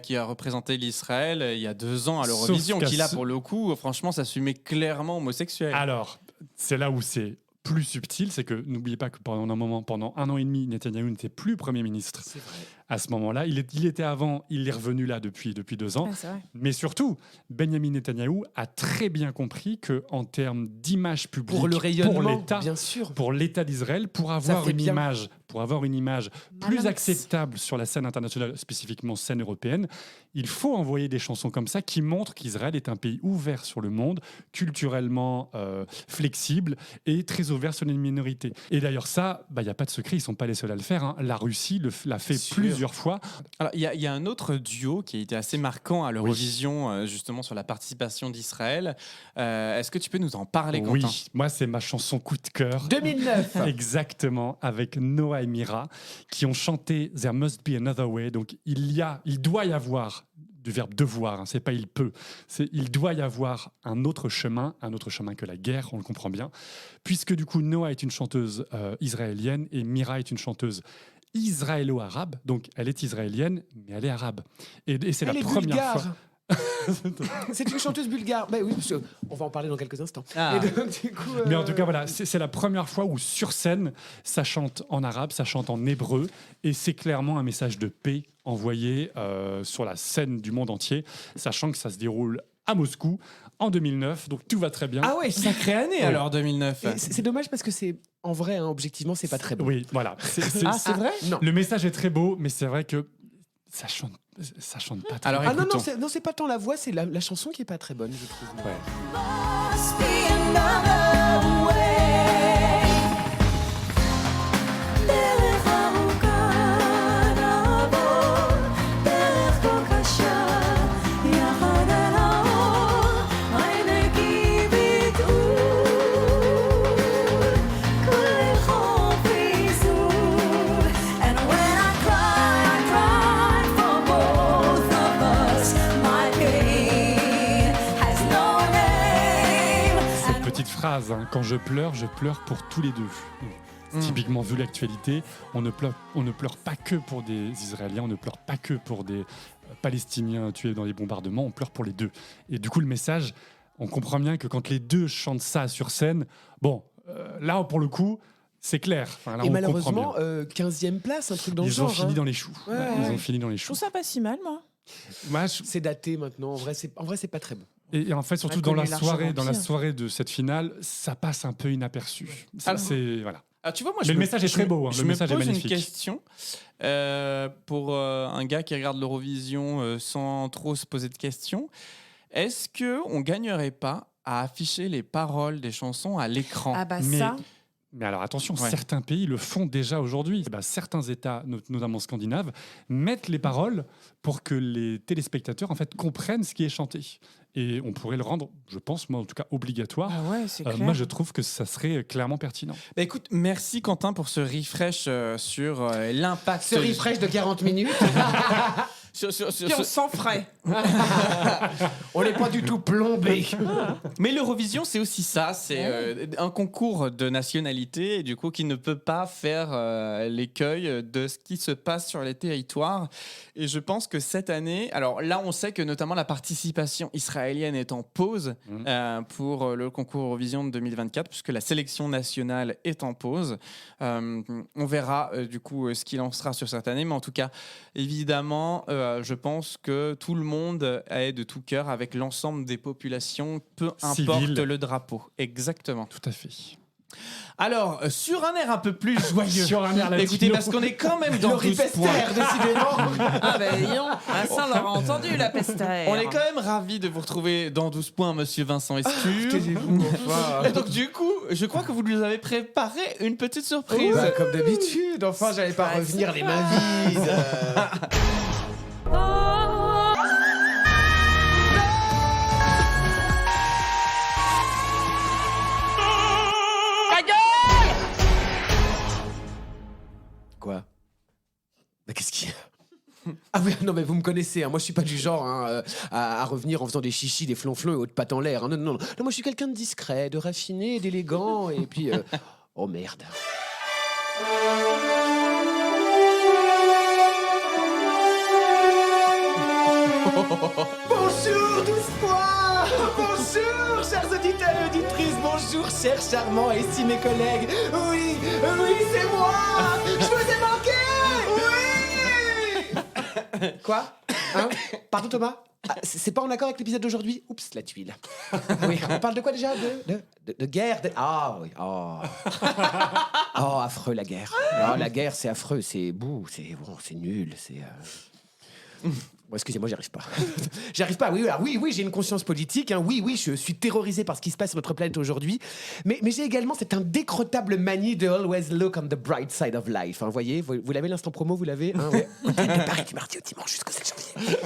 qui a représenté l'Israël il y a 2 ans à l'Eurovision, qui là pour le coup, franchement, s'assumait clairement homosexuel. Alors, c'est là où c'est plus subtil, c'est que n'oubliez pas que pendant un an et demi, Netanyahou n'était plus Premier ministre. C'est vrai. À ce moment-là, il était avant, il est revenu là depuis 2 ans. Ah, c'est vrai. Mais surtout, Benjamin Netanyahou a très bien compris que en termes d'image publique, Pour le rayonnement, pour l'État, bien sûr. pour l'État d'Israël, pour avoir fait une bien. image plus acceptable sur la scène internationale, spécifiquement scène européenne, il faut envoyer des chansons comme ça qui montrent qu'Israël est un pays ouvert sur le monde, culturellement flexible et très ouvert sur les minorités. Et d'ailleurs ça, il n'y a pas de secret, ils ne sont pas les seuls à le faire. Hein. La Russie l'a fait plusieurs fois. Alors, il y a un autre duo qui a été assez marquant à l'Eurovision, justement sur la participation d'Israël. Est-ce que tu peux nous en parler, Quentin ? Oui, moi c'est ma chanson coup de cœur. 2009. Exactement, avec Noah et Mira, qui ont chanté There Must Be Another Way. Donc il doit y avoir du verbe devoir, hein, c'est pas il peut, c'est il doit y avoir un autre chemin que la guerre, on le comprend bien, puisque du coup Noah est une chanteuse israélienne et Mira est une chanteuse israélo-arabe, donc elle est israélienne mais elle est arabe. Et c'est la première fois. C'est une chanteuse bulgare. Oui, parce que on va en parler dans quelques instants. Ah. Et donc, du coup, Mais en tout cas, voilà, c'est la première fois où sur scène, ça chante en arabe, ça chante en hébreu, et c'est clairement un message de paix envoyé sur la scène du monde entier, sachant que ça se déroule à Moscou en 2009, donc tout va très bien. Ah ouais, sacrée année alors 2009. et c'est dommage parce que c'est en vrai, hein, objectivement, c'est pas très beau. Oui, voilà. Ah, c'est vrai ? Non. Le message est très beau, mais c'est vrai que ça chante pas très Alors, bien. Ah non, écoutons. non, c'est pas tant la voix, c'est la chanson qui est pas très bonne, je trouve. Ouais. Must be another way. דרך ארוכה נעבור, דרך כה קשה, יחד אל האור, עינקי בתעול, כולל חוף איסור. And when I cry for both of us, my pain has no name. Cette petite phrase, hein, quand je pleure pour tous les deux. Typiquement, vu l'actualité, on ne pleure pas que pour des Israéliens, on ne pleure pas que pour des Palestiniens tués dans les bombardements, on pleure pour les deux. Et du coup, le message, on comprend bien que quand les deux chantent ça sur scène, là, pour le coup, c'est clair. Enfin, là, Et on malheureusement, comprend bien. 15e place, un truc dans le Ils genre. ont fini hein. dans les choux. Ouais. Ils ont fini dans les Je choux. trouve ça pas si mal, moi. Moi, C'est daté maintenant. En vrai, c'est pas très bon. Et en fait, surtout On a dans la connu largement soirée pire. de cette finale, ça passe un peu inaperçu. Alors- Voilà. Ah, tu vois, moi, Mais le message est très beau, hein. Je Le me message est pose une magnifique. question pour un gars qui regarde l'Eurovision sans trop se poser de questions. Est-ce qu'on gagnerait pas à afficher les paroles des chansons à l'écran ? Ah bah Mais- ça, Mais alors attention, Ouais. certains pays le font déjà aujourd'hui. Certains États, notamment scandinaves, mettent les paroles pour que les téléspectateurs en fait comprennent ce qui est chanté. Et on pourrait le rendre, je pense, moi en tout cas, obligatoire. Ah ouais, c'est clair. Moi, je trouve que ça serait clairement pertinent. Bah, écoute, merci Quentin pour ce refresh sur l'impact. Ce refresh de 40 minutes. sur Puis on s'en ferait. On n'est pas du tout plombé. Mais l'Eurovision, c'est aussi ça. C'est un concours de nationalité, et du coup, qui ne peut pas faire l'écueil de ce qui se passe sur les territoires. Et je pense que cette année, alors là, on sait que notamment la participation israélienne est en pause pour le concours Eurovision de 2024, puisque la sélection nationale est en pause. On verra du coup ce qu'il en sera sur cette année, mais en tout cas, évidemment, je pense que tout le monde est de tout cœur avec l'ensemble des populations, peu importe Civile. le drapeau. Exactement. Tout à fait. Alors, sur un air un peu plus joyeux. Sur un air latino. Écoutez, parce qu'on est quand même dans Le 12 points. ripester, décidément. Ah ben disons, ça on l'aura entendu la peste à air. On est quand même ravis de vous retrouver dans 12 points, monsieur Vincent Escure. Et donc, du coup, je crois que vous nous avez préparé une petite surprise. Bah, comme d'habitude, enfin, j'allais pas Ah, revenir c'est les mains vides. Quoi? Mais qu'est-ce qu'il y a? Ah oui, non mais vous me connaissez, hein. Moi je suis pas du genre à revenir en faisant des chichis, des flonflons et autres pattes en l'air, hein. Non, non, non. Non, moi je suis quelqu'un de discret, de raffiné, d'élégant et puis... Oh merde. Bonjour 12 points. Bonjour chers auditeurs et auditrices. Bonjour chers charmants et estimés collègues. Oui, oui c'est moi. Je vous ai manqué. Oui. Quoi? Hein? Pardon Thomas? Ah, c'est pas en accord avec l'épisode d'aujourd'hui? Oups, la tuile. Oui, on parle de quoi déjà? De guerre? Ah oui, oh. Oh, affreux la guerre. Oh, la guerre c'est affreux, c'est c'est nul, c'est... Bon, excusez-moi, j'y arrive pas. J'y arrive pas, oui, alors, oui, j'ai une conscience politique, hein, oui, je suis terrorisé par ce qui se passe sur notre planète aujourd'hui, mais j'ai également cette indécrottable manie de always look on the bright side of life, hein, voyez, vous l'avez l'instant promo, vous l'avez, hein, ouais. De Paris du mardi au dimanche jusqu'au 7 janvier.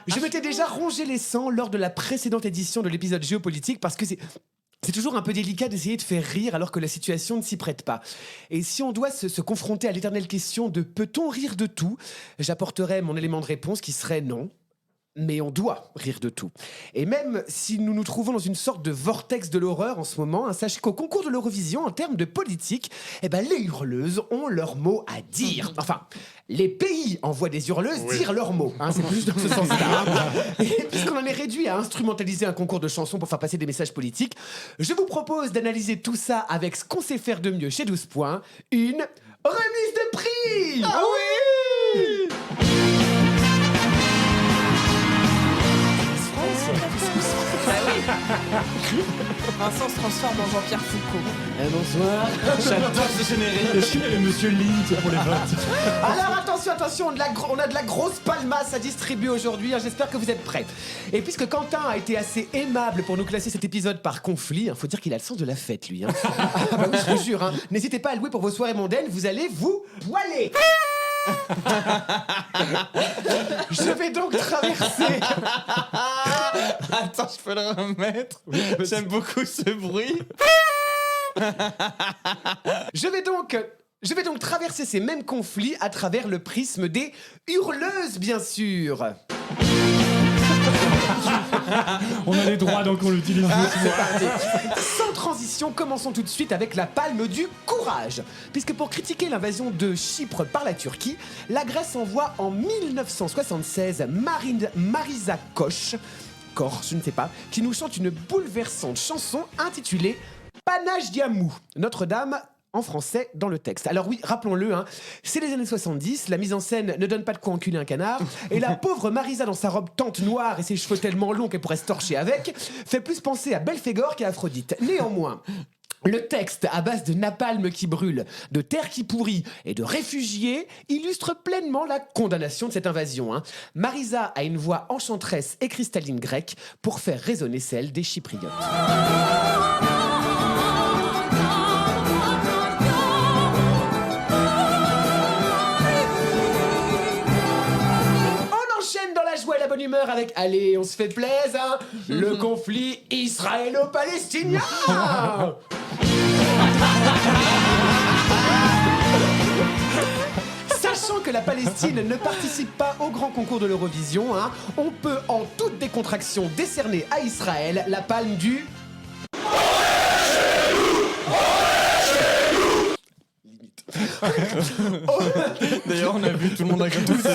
Je m'étais déjà rongé les sangs lors de la précédente édition de l'épisode géopolitique parce que c'est toujours un peu délicat d'essayer de faire rire alors que la situation ne s'y prête pas. Et si on doit se confronter à l'éternelle question de peut-on rire de tout, j'apporterai mon élément de réponse qui serait non. Mais on doit rire de tout. Et même si nous nous trouvons dans une sorte de vortex de l'horreur en ce moment, hein, sachez qu'au concours de l'Eurovision, en termes de politique, les hurleuses ont leur mot à dire. Enfin, les pays envoient des hurleuses dire leurs mots. Hein, c'est plus dans ce sens-là. Hein. Et puisqu'on en est réduit à instrumentaliser un concours de chansons pour faire passer des messages politiques, je vous propose d'analyser tout ça avec ce qu'on sait faire de mieux chez 12 points, une remise de prix. Ah oui! Vincent se transforme en Jean-Pierre Foucault. Bonsoir. J'adore ce générique. Est-ce qu'il y a le monsieur Link pour les votes? Alors attention, on a de la grosse palmasse à distribuer aujourd'hui, hein, j'espère que vous êtes prêts. Et puisque Quentin a été assez aimable pour nous classer cet épisode par conflit, faut dire qu'il a le sens de la fête lui. Hein. Ah bah oui, je vous jure, hein. N'hésitez pas à louer pour vos soirées mondaines, vous allez vous voiler. Je vais donc traverser. Attends, je peux le remettre. J'aime beaucoup ce bruit. Je vais donc traverser ces mêmes conflits à travers le prisme des hurleuses, bien sûr. On a les droits, donc on l'utilise. C'est parti. Sans transition, commençons tout de suite avec la palme du courage. Puisque pour critiquer l'invasion de Chypre par la Turquie, la Grèce envoie en 1976 Marisa Koch, je ne sais pas, qui nous chante une bouleversante chanson intitulée Panache Diamou, Notre-Dame en français dans le texte. Alors oui, rappelons-le, hein, c'est les années 70, la mise en scène ne donne pas de quoi enculer un canard, et la pauvre Marisa dans sa robe tente noire et ses cheveux tellement longs qu'elle pourrait se torcher avec, fait plus penser à Belphégor qu'à Aphrodite. Néanmoins, le texte, à base de napalm qui brûle, de terre qui pourrit et de réfugiés, illustre pleinement la condamnation de cette invasion. Hein. Marisa a une voix enchanteresse et cristalline grecque pour faire résonner celle des Chypriotes. bonne humeur avec allez, on se fait plaisir, hein, le conflit israélo-palestinien. Sachant que la Palestine ne participe pas au grand concours de l'Eurovision, hein, on peut en toute décontraction décerner à Israël la palme du... D'ailleurs, on a vu tout le monde a tous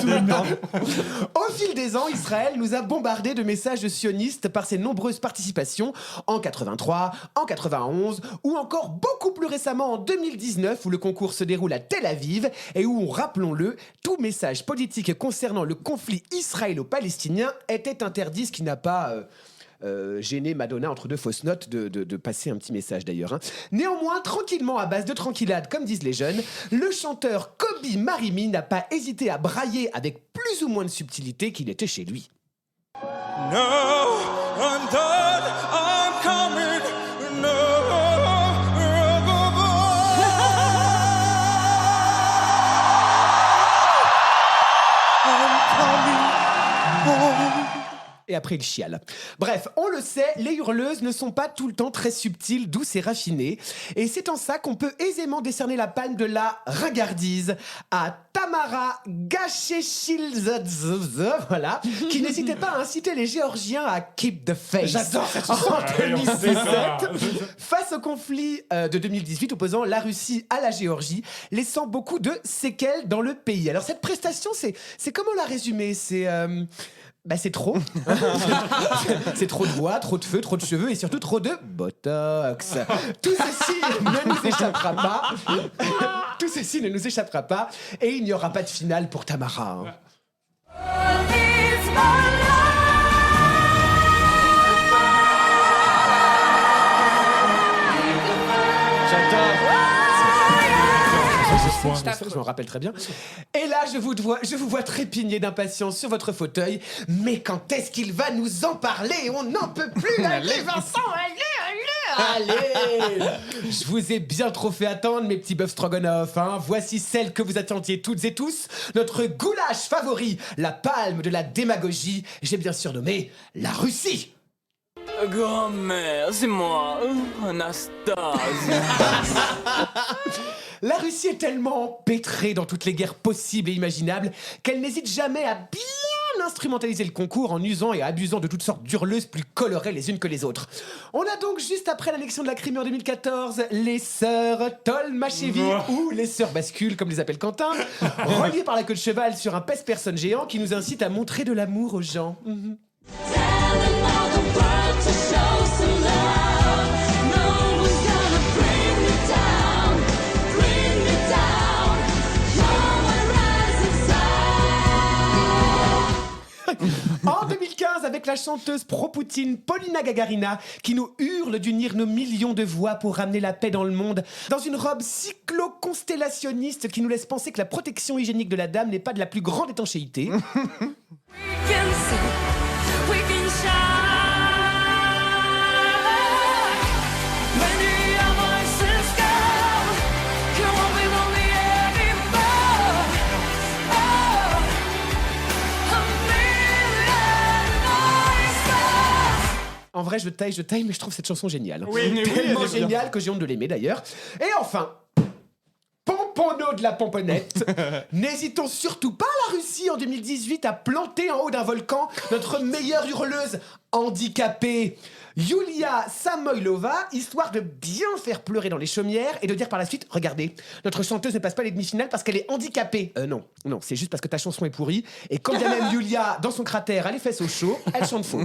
Au fil des ans, Israël nous a bombardé de messages sionistes par ses nombreuses participations en 83, en 91 ou encore beaucoup plus récemment en 2019 où le concours se déroule à Tel Aviv et où, rappelons-le, tout message politique concernant le conflit israélo-palestinien était interdit, ce qui n'a pas... gêné Madonna entre deux fausses notes de passer un petit message d'ailleurs. Hein. Néanmoins, tranquillement, à base de tranquillade, comme disent les jeunes, le chanteur Kobi Marimi n'a pas hésité à brailler avec plus ou moins de subtilité qu'il était chez lui. No, I'm done, I'm coming, no. Et après, il chiale. Bref, on le sait, les hurleuses ne sont pas tout le temps très subtiles, douces et raffinées. Et c'est en ça qu'on peut aisément décerner la palme de la ringardise à Tamara Gachechilzadze, voilà, qui n'hésitait pas à inciter les Géorgiens à keep the faith. J'adore cette chanson. En 2017, face au conflit de 2018 opposant la Russie à la Géorgie, laissant beaucoup de séquelles dans le pays. Alors cette prestation, c'est comment la résumer ? C'est trop. C'est trop de voix, trop de feu, trop de cheveux et surtout trop de botox. Tout ceci ne nous échappera pas. Tout ceci ne nous échappera pas. Et il n'y aura pas de finale pour Tamara. Hein. Je m'en rappelle très bien. Et là, je vous vois trépigner d'impatience sur votre fauteuil. Mais quand est-ce qu'il va nous en parler ? On n'en peut plus. Allez, Vincent, allez. Je vous ai bien trop fait attendre, mes petits bœufs stroganoff. Hein. Voici celle que vous attendiez toutes et tous. Notre goulash favori, la palme de la démagogie. J'ai bien surnommé la Russie. Grand-mère, c'est moi, Anastasia. La Russie est tellement pétrée dans toutes les guerres possibles et imaginables qu'elle n'hésite jamais à bien instrumentaliser le concours en usant et abusant de toutes sortes d'hurleuses plus colorées les unes que les autres. On a donc juste après l'annexion de la Crimée en 2014 les sœurs Tolmachevi ou les sœurs bascules comme les appelle Quentin, reliées par la queue de cheval sur un pèse-personne géant qui nous incite à montrer de l'amour aux gens. En 2015, avec la chanteuse pro-Poutine Polina Gagarina, qui nous hurle d'unir nos millions de voix pour ramener la paix dans le monde, dans une robe cyclo-constellationniste qui nous laisse penser que la protection hygiénique de la dame n'est pas de la plus grande étanchéité. En vrai, je taille, mais je trouve cette chanson géniale. Tellement géniale que j'ai honte de l'aimer d'ailleurs. Et enfin, Pompono de la pomponnette. N'hésitons surtout pas, la Russie en 2018, à planter en haut d'un volcan notre meilleure hurleuse handicapée, Yulia Samoylova, histoire de bien faire pleurer dans les chaumières et de dire par la suite, regardez, notre chanteuse ne passe pas les demi-finales parce qu'elle est handicapée. Non, c'est juste parce que ta chanson est pourrie. Et quand bien même Yulia, dans son cratère, a les fesses au chaud, elle chante faux.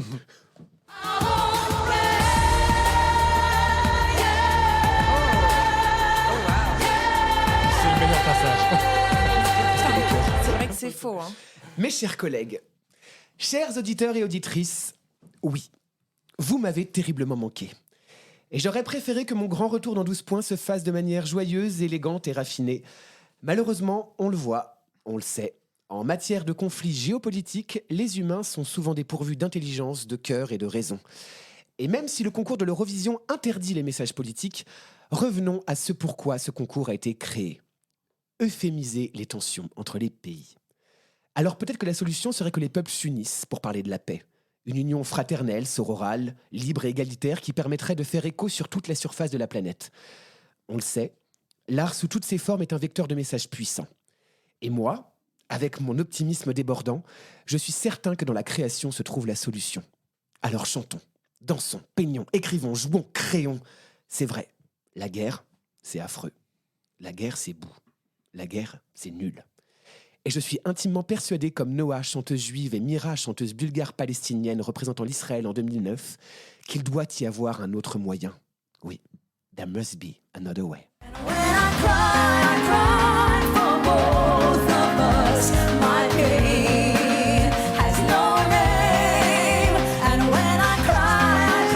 C'est vrai que c'est faux. Hein. Mes chers collègues, chers auditeurs et auditrices, oui, vous m'avez terriblement manqué. Et j'aurais préféré que mon grand retour dans 12 points se fasse de manière joyeuse, élégante et raffinée. Malheureusement, on le voit, on le sait. En matière de conflits géopolitiques, les humains sont souvent dépourvus d'intelligence, de cœur et de raison. Et même si le concours de l'Eurovision interdit les messages politiques, revenons à ce pourquoi ce concours a été créé. Euphémiser les tensions entre les pays. Alors peut-être que la solution serait que les peuples s'unissent pour parler de la paix. Une union fraternelle, sororale, libre et égalitaire qui permettrait de faire écho sur toute la surface de la planète. On le sait, l'art sous toutes ses formes est un vecteur de messages puissants. Et moi, avec mon optimisme débordant, je suis certain que dans la création se trouve la solution. Alors chantons, dansons, peignons, écrivons, jouons, créons. C'est vrai, la guerre, c'est affreux. La guerre, c'est boue. La guerre, c'est nul. Et je suis intimement persuadé, comme Noah, chanteuse juive, et Mira, chanteuse bulgare-palestinienne représentant l'Israël en 2009, qu'il doit y avoir un autre moyen. Oui, there must be another way. When I cry for both of us, my pain has no name. And when I cry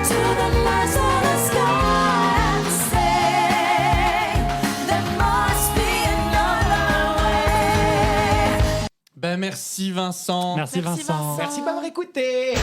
to the lights of the sky and say, there must be another way. Ben merci Vincent. Merci Vincent. Merci de m'avoir écouté.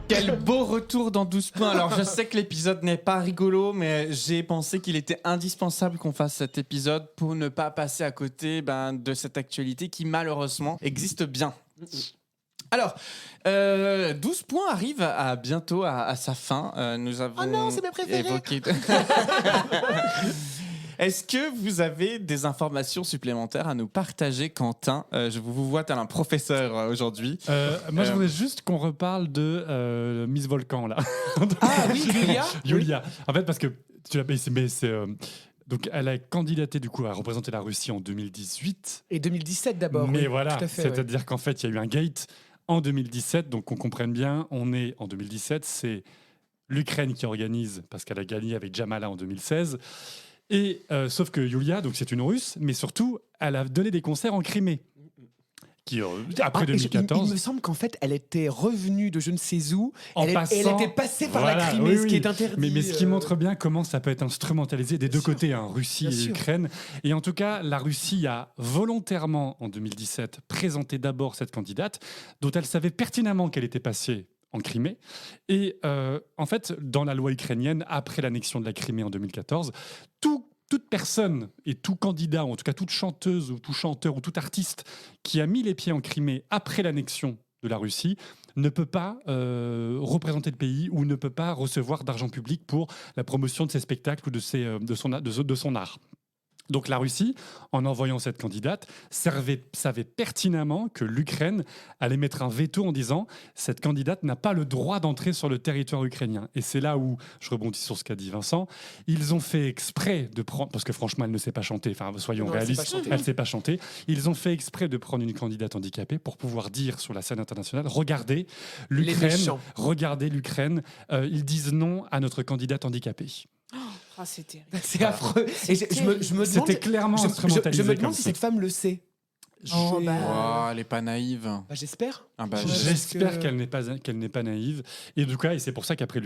Quel beau retour dans 12 points. Alors je sais que l'épisode n'est pas rigolo, mais j'ai pensé qu'il était indispensable qu'on fasse cet épisode pour ne pas passer à côté de cette actualité qui malheureusement existe bien. Alors, 12 points arrive bientôt à sa fin. Nous avons Oh non, c'est mes préférés. évoqué... Est-ce que vous avez des informations supplémentaires à nous partager, Quentin? Je vous vois tel un professeur aujourd'hui. Moi, je voudrais juste qu'on reparle de Miss Volcan, là. Ah oui, Julia. Julia. En fait, parce que tu l'as donc, elle a candidaté du coup à représenter la Russie en 2018. Et 2017 d'abord. Mais oui, voilà, tout à fait, c'est-à-dire qu'en fait, il y a eu un gate en 2017. Donc, qu'on comprenne bien, on est en 2017. C'est l'Ukraine qui organise, parce qu'elle a gagné avec Jamala en 2016. Et sauf que Yulia, donc c'est une Russe, mais surtout, elle a donné des concerts en Crimée. Qui, après 2014. Il me semble qu'en fait, elle était revenue de je ne sais où. Elle était passée par Voilà, la Crimée, oui, ce qui oui. est interdit. Mais ce qui montre bien comment ça peut être instrumentalisé des deux côtés, hein, Russie Bien et sûr. Ukraine. Et en tout cas, la Russie a volontairement, en 2017, présenté d'abord cette candidate, dont elle savait pertinemment qu'elle était passée en Crimée. Et en fait, dans la loi ukrainienne, après l'annexion de la Crimée en 2014, toute personne et tout candidat, ou en tout cas toute chanteuse ou tout chanteur ou tout artiste qui a mis les pieds en Crimée après l'annexion de la Russie ne peut pas représenter le pays ou ne peut pas recevoir d'argent public pour la promotion de ses spectacles ou de son art. Donc la Russie, en envoyant cette candidate, savait pertinemment que l'Ukraine allait mettre un veto en disant « cette candidate n'a pas le droit d'entrer sur le territoire ukrainien ». Et c'est là où, je rebondis sur ce qu'a dit Vincent, ils ont fait exprès de prendre, parce que franchement elle ne sait pas chanter, enfin soyons réalistes, elle ne sait pas chanter, ils ont fait exprès de prendre une candidate handicapée pour pouvoir dire sur la scène internationale « regardez l'Ukraine, ils disent non à notre candidate handicapée ». Oh, c'est terrible. C'est affreux. Et je me demande, C'était clairement instrumentalisé je me demande comme si ça. cette femme le sait. Oh, J'ai- bah. Elle est pas naïve. Bah, j'espère. Ah bah, Ouais, parce J'espère que- qu'elle n'est pas naïve. Et du coup, et c'est pour ça qu'après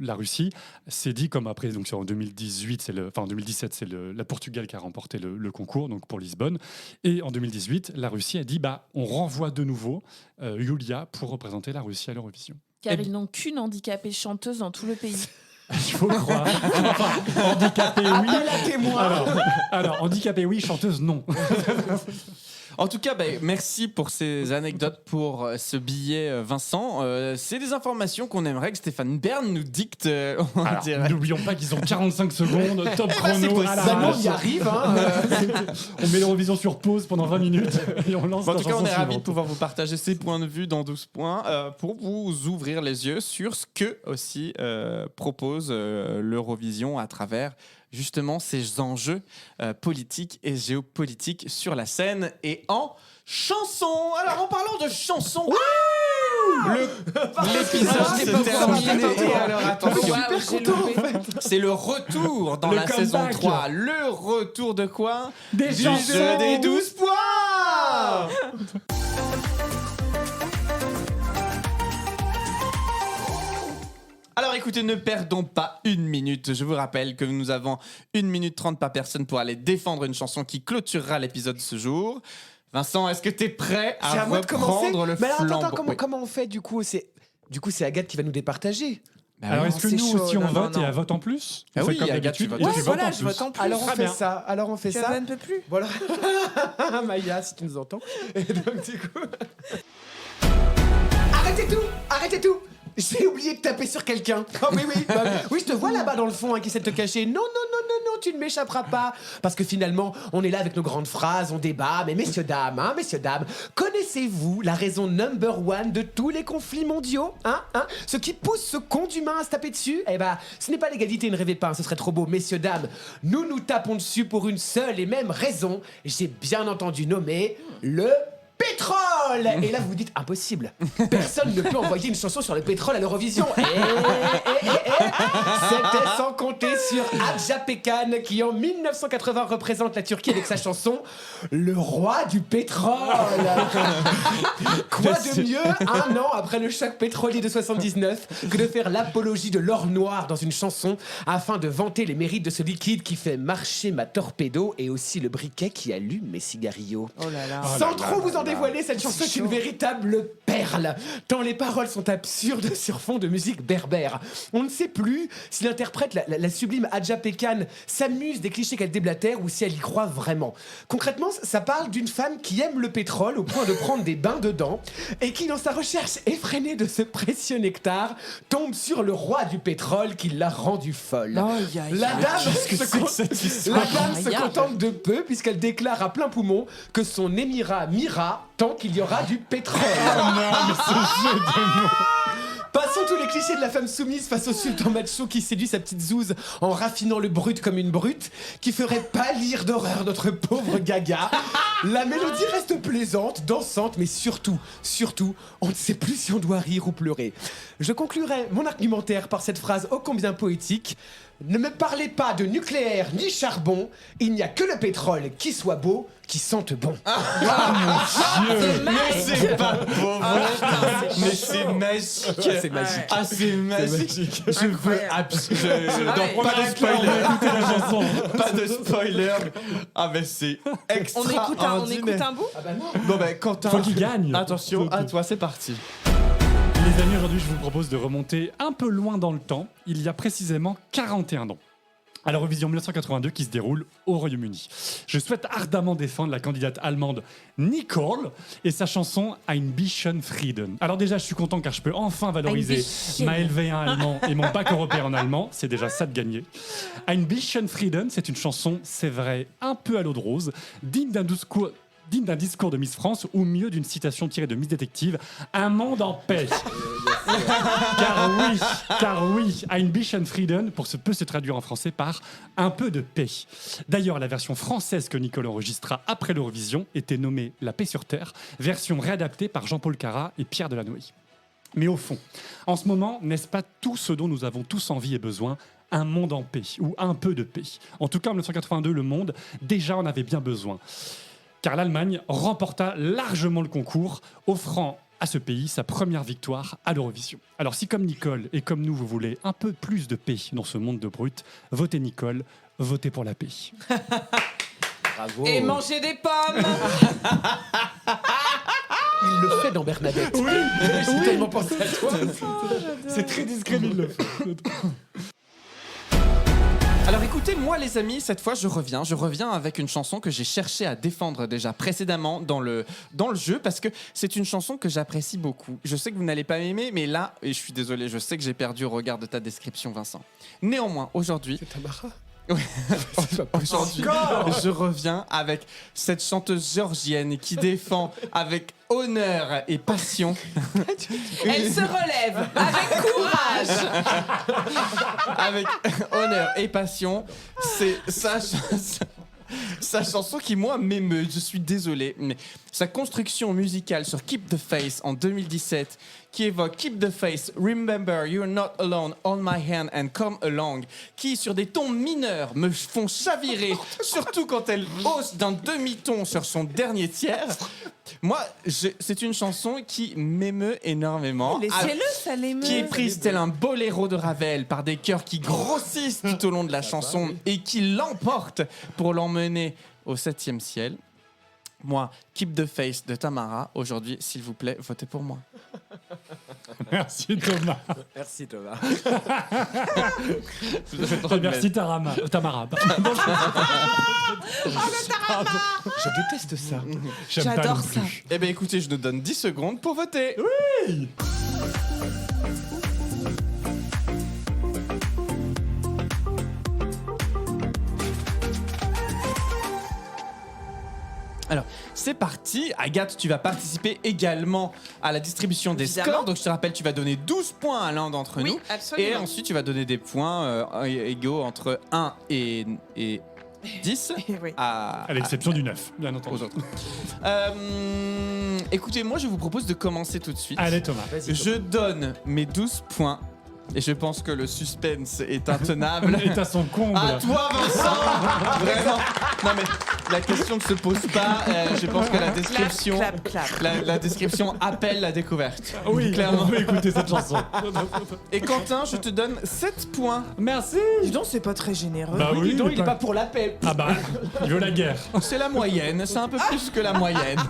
la Russie s'est dit, comme après, donc en 2018, en 2017, c'est la Portugal qui a remporté le concours, donc pour Lisbonne. Et en 2018, la Russie a dit, on renvoie de nouveau Yulia pour représenter la Russie à l'Eurovision. Car ils n'ont qu'une handicapée chanteuse dans tout le pays. Il faut le croire. Enfin, handicapé, oui. Appel à témoin. Alors, handicapé, oui, chanteuse, non. En tout cas, merci pour ces anecdotes, pour ce billet, Vincent. C'est des informations qu'on aimerait que Stéphane Bern nous dicte en Alors, direct. n'oublions pas qu'ils ont 45 secondes, top C'est chrono à la possible. rage. On y arrive. Hein. On met l'Eurovision sur pause pendant 20 minutes et on lance En la tout cas, on chanson est ravis de suivante. pouvoir vous partager ces points de vue dans 12 points pour vous ouvrir les yeux sur ce que aussi propose l'Eurovision à travers justement ces enjeux politiques et géopolitiques sur la scène et en chanson. Alors, en parlant de chansons, l'épisode se termine. Et alors, attention, Super content en fait. c'est le retour dans Le la saison comeback. 3. Le retour de quoi? Des Du chansons. jeu des 12 points. Alors écoutez, ne perdons pas une minute. Je vous rappelle que nous avons 1 minute 30 par personne pour aller défendre une chanson qui clôturera l'épisode ce jour. Vincent, est-ce que t'es prêt C'est à à moi de commencer. reprendre le Mais alors, flambeau? attends, Oui. comment on fait du coup c'est Agathe qui va nous départager. Alors, est-ce que c'est nous chaud, aussi on non, vote non, et non. elle vote en plus? Ah On oui, fait comme Agathe, tu d'habitude, votes. et Ouais, tu voilà, votes en je plus. vote en plus. Alors on Très fait bien. ça. Alors on fait Tu ça. ne peux plus. Voilà. Maya, si tu nous entends. Et donc du coup. Arrêtez tout. J'ai oublié de taper sur quelqu'un. Oh oui, oui, je te vois là-bas dans le fond qui essaie de te cacher. Non, tu ne m'échapperas pas. Parce que finalement, on est là avec nos grandes phrases, on débat. Mais messieurs, dames, connaissez-vous la raison number one de tous les conflits mondiaux? Ce qui pousse ce con d'humain à se taper dessus? Eh ben, ce n'est pas l'égalité, ne rêvez pas, ce serait trop beau. Messieurs, dames, nous tapons dessus pour une seule et même raison. J'ai bien entendu nommer le pétrole. Et là vous vous dites impossible. Personne ne peut envoyer une chanson sur le pétrole à l'Eurovision. C'était sans compter sur Adja Pekan qui en 1980 représente la Turquie avec sa chanson Le roi du pétrole. Quoi de mieux un an après le choc pétrolier de 79 que de faire l'apologie de l'or noir dans une chanson afin de vanter les mérites de ce liquide qui fait marcher ma torpedo et aussi le briquet qui allume mes cigarillos. Oh là là. Sans trop vous en dévoiler, cette chanson est une véritable perle, tant les paroles sont absurdes sur fond de musique berbère. On ne sait plus si l'interprète, la sublime Adja Pekan, s'amuse des clichés qu'elle déblatère ou si elle y croit vraiment. Concrètement, ça parle d'une femme qui aime le pétrole au point de prendre des bains dedans et qui, dans sa recherche effrénée de ce précieux nectar, tombe sur le roi du pétrole qui l'a rendue folle. La dame se contente de peu puisqu'elle déclare à plein poumon que son émirat m'ira tant qu'il y aura du pétrole. Passons tous les clichés de la femme soumise face au sultan macho qui séduit sa petite zouze en raffinant le brut comme une brute, qui ferait pâlir d'horreur notre pauvre Gaga. La mélodie reste plaisante, dansante, mais surtout, on ne sait plus si on doit rire ou pleurer. Je conclurai mon argumentaire par cette phrase ô combien poétique. Ne me parlez pas de nucléaire ni charbon, il n'y a que le pétrole qui soit beau, qui sente bon. Mais c'est pas pauvre. Mais c'est magique. C'est magique. Ah, c'est magique. Je veux absolument. Pas de spoiler, écoutez la chanson. Pas de spoiler. Ah, mais c'est On écoute extraordinaire. un bout. Bon, ben, Quentin. Faut qu'il gagne. Attention, à toi, c'est parti. Les amis, aujourd'hui, je vous propose de remonter un peu loin dans le temps, il y a précisément 41 ans, à l'Eurovision 1982 qui se déroule au Royaume-Uni. Je souhaite ardemment défendre la candidate allemande Nicole et sa chanson Ein bisschen Frieden. Alors déjà, je suis content car je peux enfin valoriser ma LV1 allemand et mon bac européen en allemand, c'est déjà ça de gagner. Ein bisschen Frieden, c'est une chanson, c'est vrai, un peu à l'eau de rose, digne d'un discours de Miss France ou mieux d'une citation tirée de Miss Détective, un monde en paix. car oui, Ein bisschen Frieden peut se traduire en français par un peu de paix. D'ailleurs, la version française que Nicole enregistra après l'Eurovision était nommée La paix sur terre, version réadaptée par Jean-Paul Carat et Pierre Delanoë. Mais au fond, en ce moment, n'est-ce pas tout ce dont nous avons tous envie et besoin ? Un monde en paix, ou un peu de paix. En tout cas, en 1982, le monde, déjà en avait bien besoin. Car l'Allemagne remporta largement le concours, offrant à ce pays sa première victoire à l'Eurovision. Alors si comme Nicole et comme nous, vous voulez un peu plus de paix dans ce monde de brut, votez Nicole, votez pour la paix. Bravo. Et manger des pommes. Il le fait dans Bernadette. Oui, j'ai tellement pensé à toi. C'est très discret, mais il le fait. Alors écoutez, moi les amis, cette fois je reviens avec une chanson que j'ai cherché à défendre déjà précédemment dans le jeu parce que c'est une chanson que j'apprécie beaucoup. Je sais que vous n'allez pas m'aimer, mais là, et je suis désolé, je sais que j'ai perdu au regard de ta description, Vincent. Néanmoins, aujourd'hui... C'est Tamara. Aujourd'hui, je reviens avec cette chanteuse géorgienne qui défend avec honneur et passion. Elle se relève avec courage. Avec honneur et passion, c'est sa chanson qui, moi, m'émeut. Je suis désolé, mais sa construction musicale sur Keep the Faith en 2017, qui évoque Keep the Faith, Remember You're Not Alone, Hold My Hand and Come Along, qui, sur des tons mineurs, me font chavirer, surtout quand elle hausse d'un demi-ton sur son dernier tiers. Moi, c'est une chanson qui m'émeut énormément. Laissez-le, ça l'émeut. Qui est prise tel un boléro de Ravel par des chœurs qui grossissent tout au long de la chanson et qui l'emportent pour l'emmener au 7e ciel. moi, Keep the Face de Tamara. Aujourd'hui, s'il vous plaît, votez pour moi. Merci Thomas. Merci Thomas. Merci Tamara. Je déteste ça. J'aime pas J'adore non ça. plus. Eh bien, écoutez, je nous donne 10 secondes pour voter. Oui. Alors, c'est parti. Agathe, tu vas participer également à la distribution des Évidemment. scores. Donc, je te rappelle, tu vas donner 12 points à l'un d'entre Oui, nous. absolument. Et ensuite, tu vas donner des points égaux entre 1 et 10 Oui. À l'exception du 9, bien entendu. aux autres. Écoutez, moi, je vous propose de commencer tout de suite. Allez Thomas. Je donne mes 12 points. Et je pense que le suspense est intenable. Et à son comble. À toi, Vincent. Vraiment. Non, mais la question ne se pose pas. Je pense que la description, Clap, clap. la description appelle la découverte. Oui, clairement. on peut écouter cette chanson. Et Quentin, je te donne 7 points. Merci. Dis donc, c'est pas très généreux. Bah oui, Non, il est pas pour la paix. Ah bah, il veut la guerre. C'est la moyenne. C'est un peu plus que la moyenne.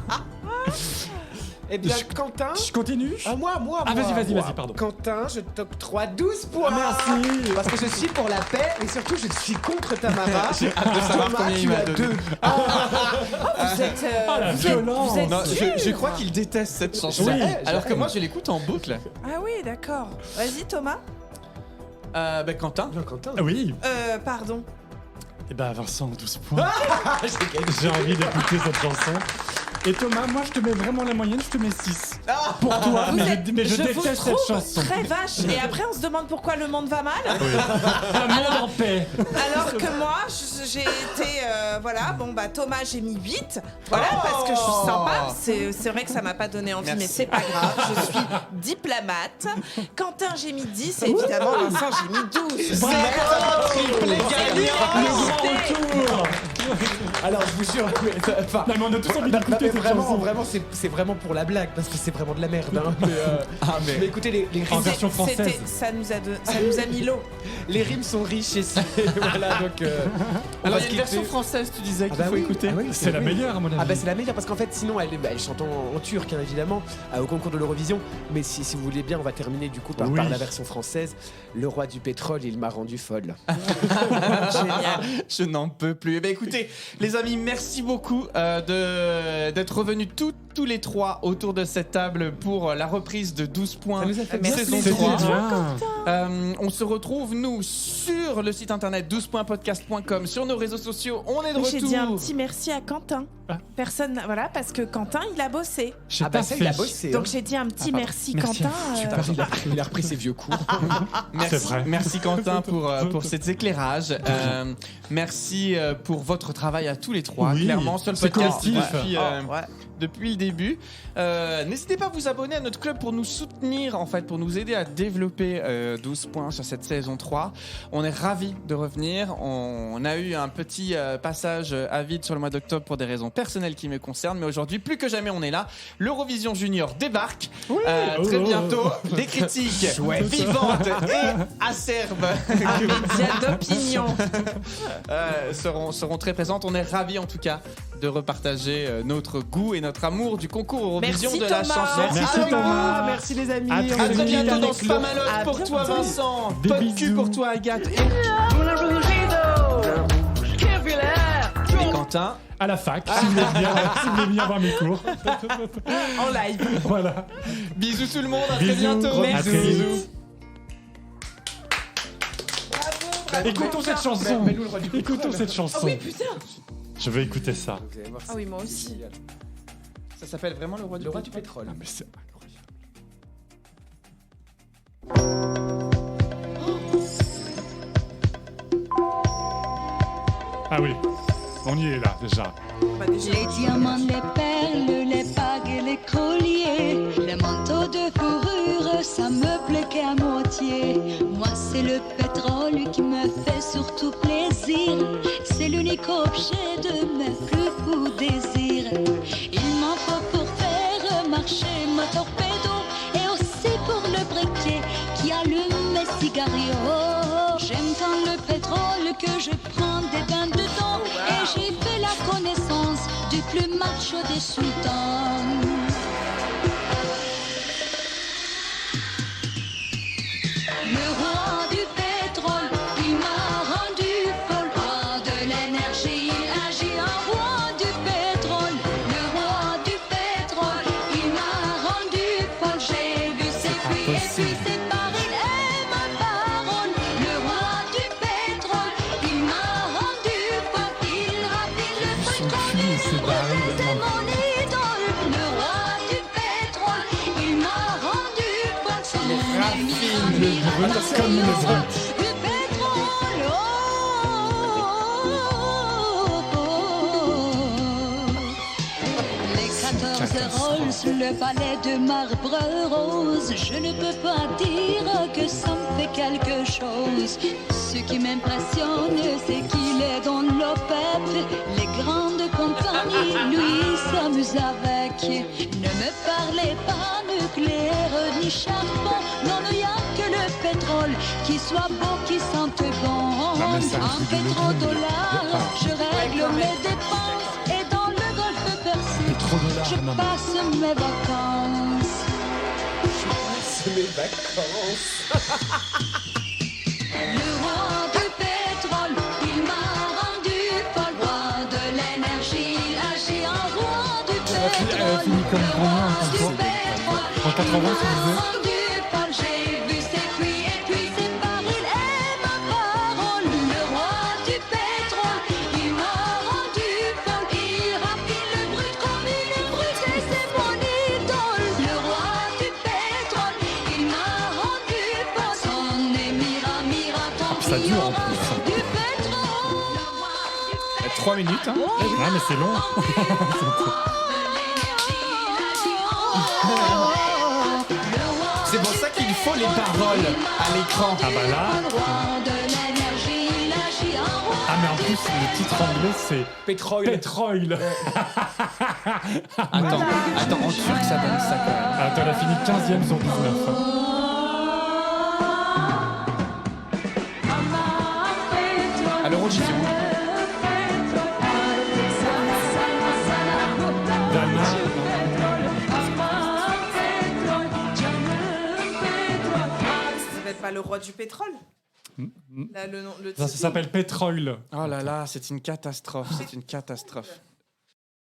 Eh bien, Quentin. Je continue. Moi. Ah, vas-y, moi. pardon. Quentin, je t'octroie 12 points. Merci. Parce que je suis pour la paix et surtout, je suis contre Tamara. J'ai hâte de savoir Thomas, combien il tu m'a as donné. 2. Vous êtes. Ah, la violence. vous êtes Non, sûr je crois qu'il déteste cette chanson. Oui. Alors que moi, je l'écoute en boucle. Ah oui, d'accord. Vas-y, Thomas. Quentin. Quentin. Ah oui. Pardon. Et bah Vincent, 12 points. J'ai envie d'écouter cette chanson. Et Thomas, moi je te mets vraiment la moyenne, je te mets 6. Pour toi, Vous mais êtes- je je vous déteste cette trouve chanson. très vache. Et après, on se demande pourquoi le monde va mal. Un monde en paix. Alors que moi, j'ai été. Voilà, bon, bah, Thomas, j'ai mis 8. Voilà, parce que je suis sympa. C'est vrai que ça m'a pas donné envie, Merci. mais c'est pas grave. Je suis diplomate. Quentin, j'ai mis 10. Et évidemment, Vincent, j'ai mis 12. Triplé gagnant. Le grand retour. Alors, je vous jure, enfin, Non mais on a tous envie non, d'écouter mais cette vraiment, chanson. vraiment, c'est vraiment pour la blague parce que c'est vraiment de la merde. Hein. Mais écoutez, les En rimes, version française. Ça nous a mis l'eau. les rimes sont riches ici. Voilà, donc. On Alors, va il y a une se version quitter. française, tu disais qu'il bah faut oui. écouter. Ah oui, C'est la oui. meilleure à mon avis. Ah bah c'est la meilleure parce qu'en fait sinon elle chante en turc hein, évidemment au concours de l'Eurovision, mais si vous voulez bien on va terminer du coup par Oui. la version française. Le roi du pétrole il m'a rendu folle. Génial. Je n'en peux plus. Eh bien, écoutez, les amis, merci beaucoup d'être revenus tous les trois autour de cette table pour la reprise de 12 points. Ça nous a fait Merci. saison C'était 3. bien. On se retrouve, nous, sur le site internet 12.podcast.com, sur nos réseaux sociaux. On est de J'ai dit un retour. petit merci à Quentin. Ah. Personne, voilà, parce que Quentin, il a bossé. J'ai Ah bah pas ça fait. il a bossé. Donc j'ai dit un petit merci, Merci. Quentin. Il a repris ses vieux coups. Merci, C'est vrai. merci Quentin pour cet éclairage. Merci pour votre travail à tous les trois. Oui, Clairement, sur le c'est podcast collectif. depuis le début. N'hésitez pas à vous abonner à notre club pour nous soutenir, en fait, pour nous aider à développer 12 points sur cette saison 3. On est ravis de revenir. On a eu un petit passage à vide sur le mois d'octobre pour des raisons personnelles qui me concernent, mais aujourd'hui, plus que jamais, on est là. L'Eurovision Junior débarque très bientôt. Des critiques vivantes et acerbes Média d'opinion. seront très présentes. On est ravis, en tout cas, de repartager notre goût et notre amour du concours Eurovision Merci, de la Thomas. chanson. Merci, Avec Thomas. vous. Merci les amis. À On À se très dit bientôt avec dans le- Spamalot À pour toi, bientôt. Vincent. Des Pas de cul bisous. pour toi, Agathe. Et Quentin. À la fac, si vous voulez bien voir mes cours. En live. Voilà. Bisous tout le monde. À très Bisous. bientôt. Gros Merci. bisous. Écoutons cette chanson. Mets-nous le roi du pétrole. Écoutons cette chanson. Ah oui, putain. Je vais écouter ça. Vous allez voir, Ah oui, moi aussi. Ça s'appelle vraiment le roi Le roi du pétrole. Ah, mais c'est incroyable. Ah oui, on y est là déjà. Bah, déjà, Les diamants, les perles, les bagues et les colliers, les manteaux de fourrure, ça me plaît qu'à moitié. Moi, c'est le pétrole qui me fait surtout plaisir. C'est l'unique objet de mes plus fous désirs. Il m'en faut pour faire marcher ma torpedo et aussi pour le briquet qui allume mes cigarios. J'aime tant le pétrole que je prends des bains dedans et j'ai fait la connaissance du plus macho marche des sultans. Le roi du pétrole, il m'a rendu folle. Roi de l'énergie, il agit en roi du pétrole. Le roi du pétrole, il m'a rendu folle. J'ai vu ses puits et puis ses barils et ma parole. Le roi du pétrole, il m'a rendu folle. Il raffine le fruit comme il brûle, c'est mon idole. Le roi du pétrole, il m'a rendu folle. Son Comme une vraie. du pétrole, Les 14 Rolls, le palais de marbre rose. Je ne peux pas dire que ça me fait quelque chose. Ce qui m'impressionne, c'est qu'il est dans l'OPEP. Les grandes compagnies, lui, s'amuse avec. Ne me parlez pas nucléaire ni charbon. Non, il n'y a que le pétrole qui soit beau, qui sente bon. mais c'est un En truc de pétrodollars, je règle mes dépenses. Et dans le golfe Persique, Pétrodollars, je non, mais- passe mes vacances. C'est mes vacances. Le roi du pétrole, il m'a rendu folle. Roi de l'énergie, il agit en roi du pétrole. finit comme Le combien, roi en du temps pétrole, En 80, il ça m'a vous dit rendu folle. J'ai vu ses puits et puis ses barils et ma parole. Le roi du pétrole, il m'a rendu folle. Il raffine le brut comme il est brut et c'est mon idole. Le roi du pétrole, il m'a rendu folle. Son émirat, tant ça qu'il y dure, en aura plus. du pétrole. 3 minutes. Hein. Ah, mais c'est long. C'est pour ça qu'il faut les paroles à l'écran. Ah bah là. Ah, mais en plus, le titre anglais, c'est Pétrole. Pétrole. Attends, en turc, ça donne ça quand même. Attends, elle a fini 15e sur 19. À l'Eurovision. Dana. Ça va être pas le roi du pétrole. Là, le Ça s'appelle Pétrole. Oh là là, c'est une catastrophe. C'est une catastrophe.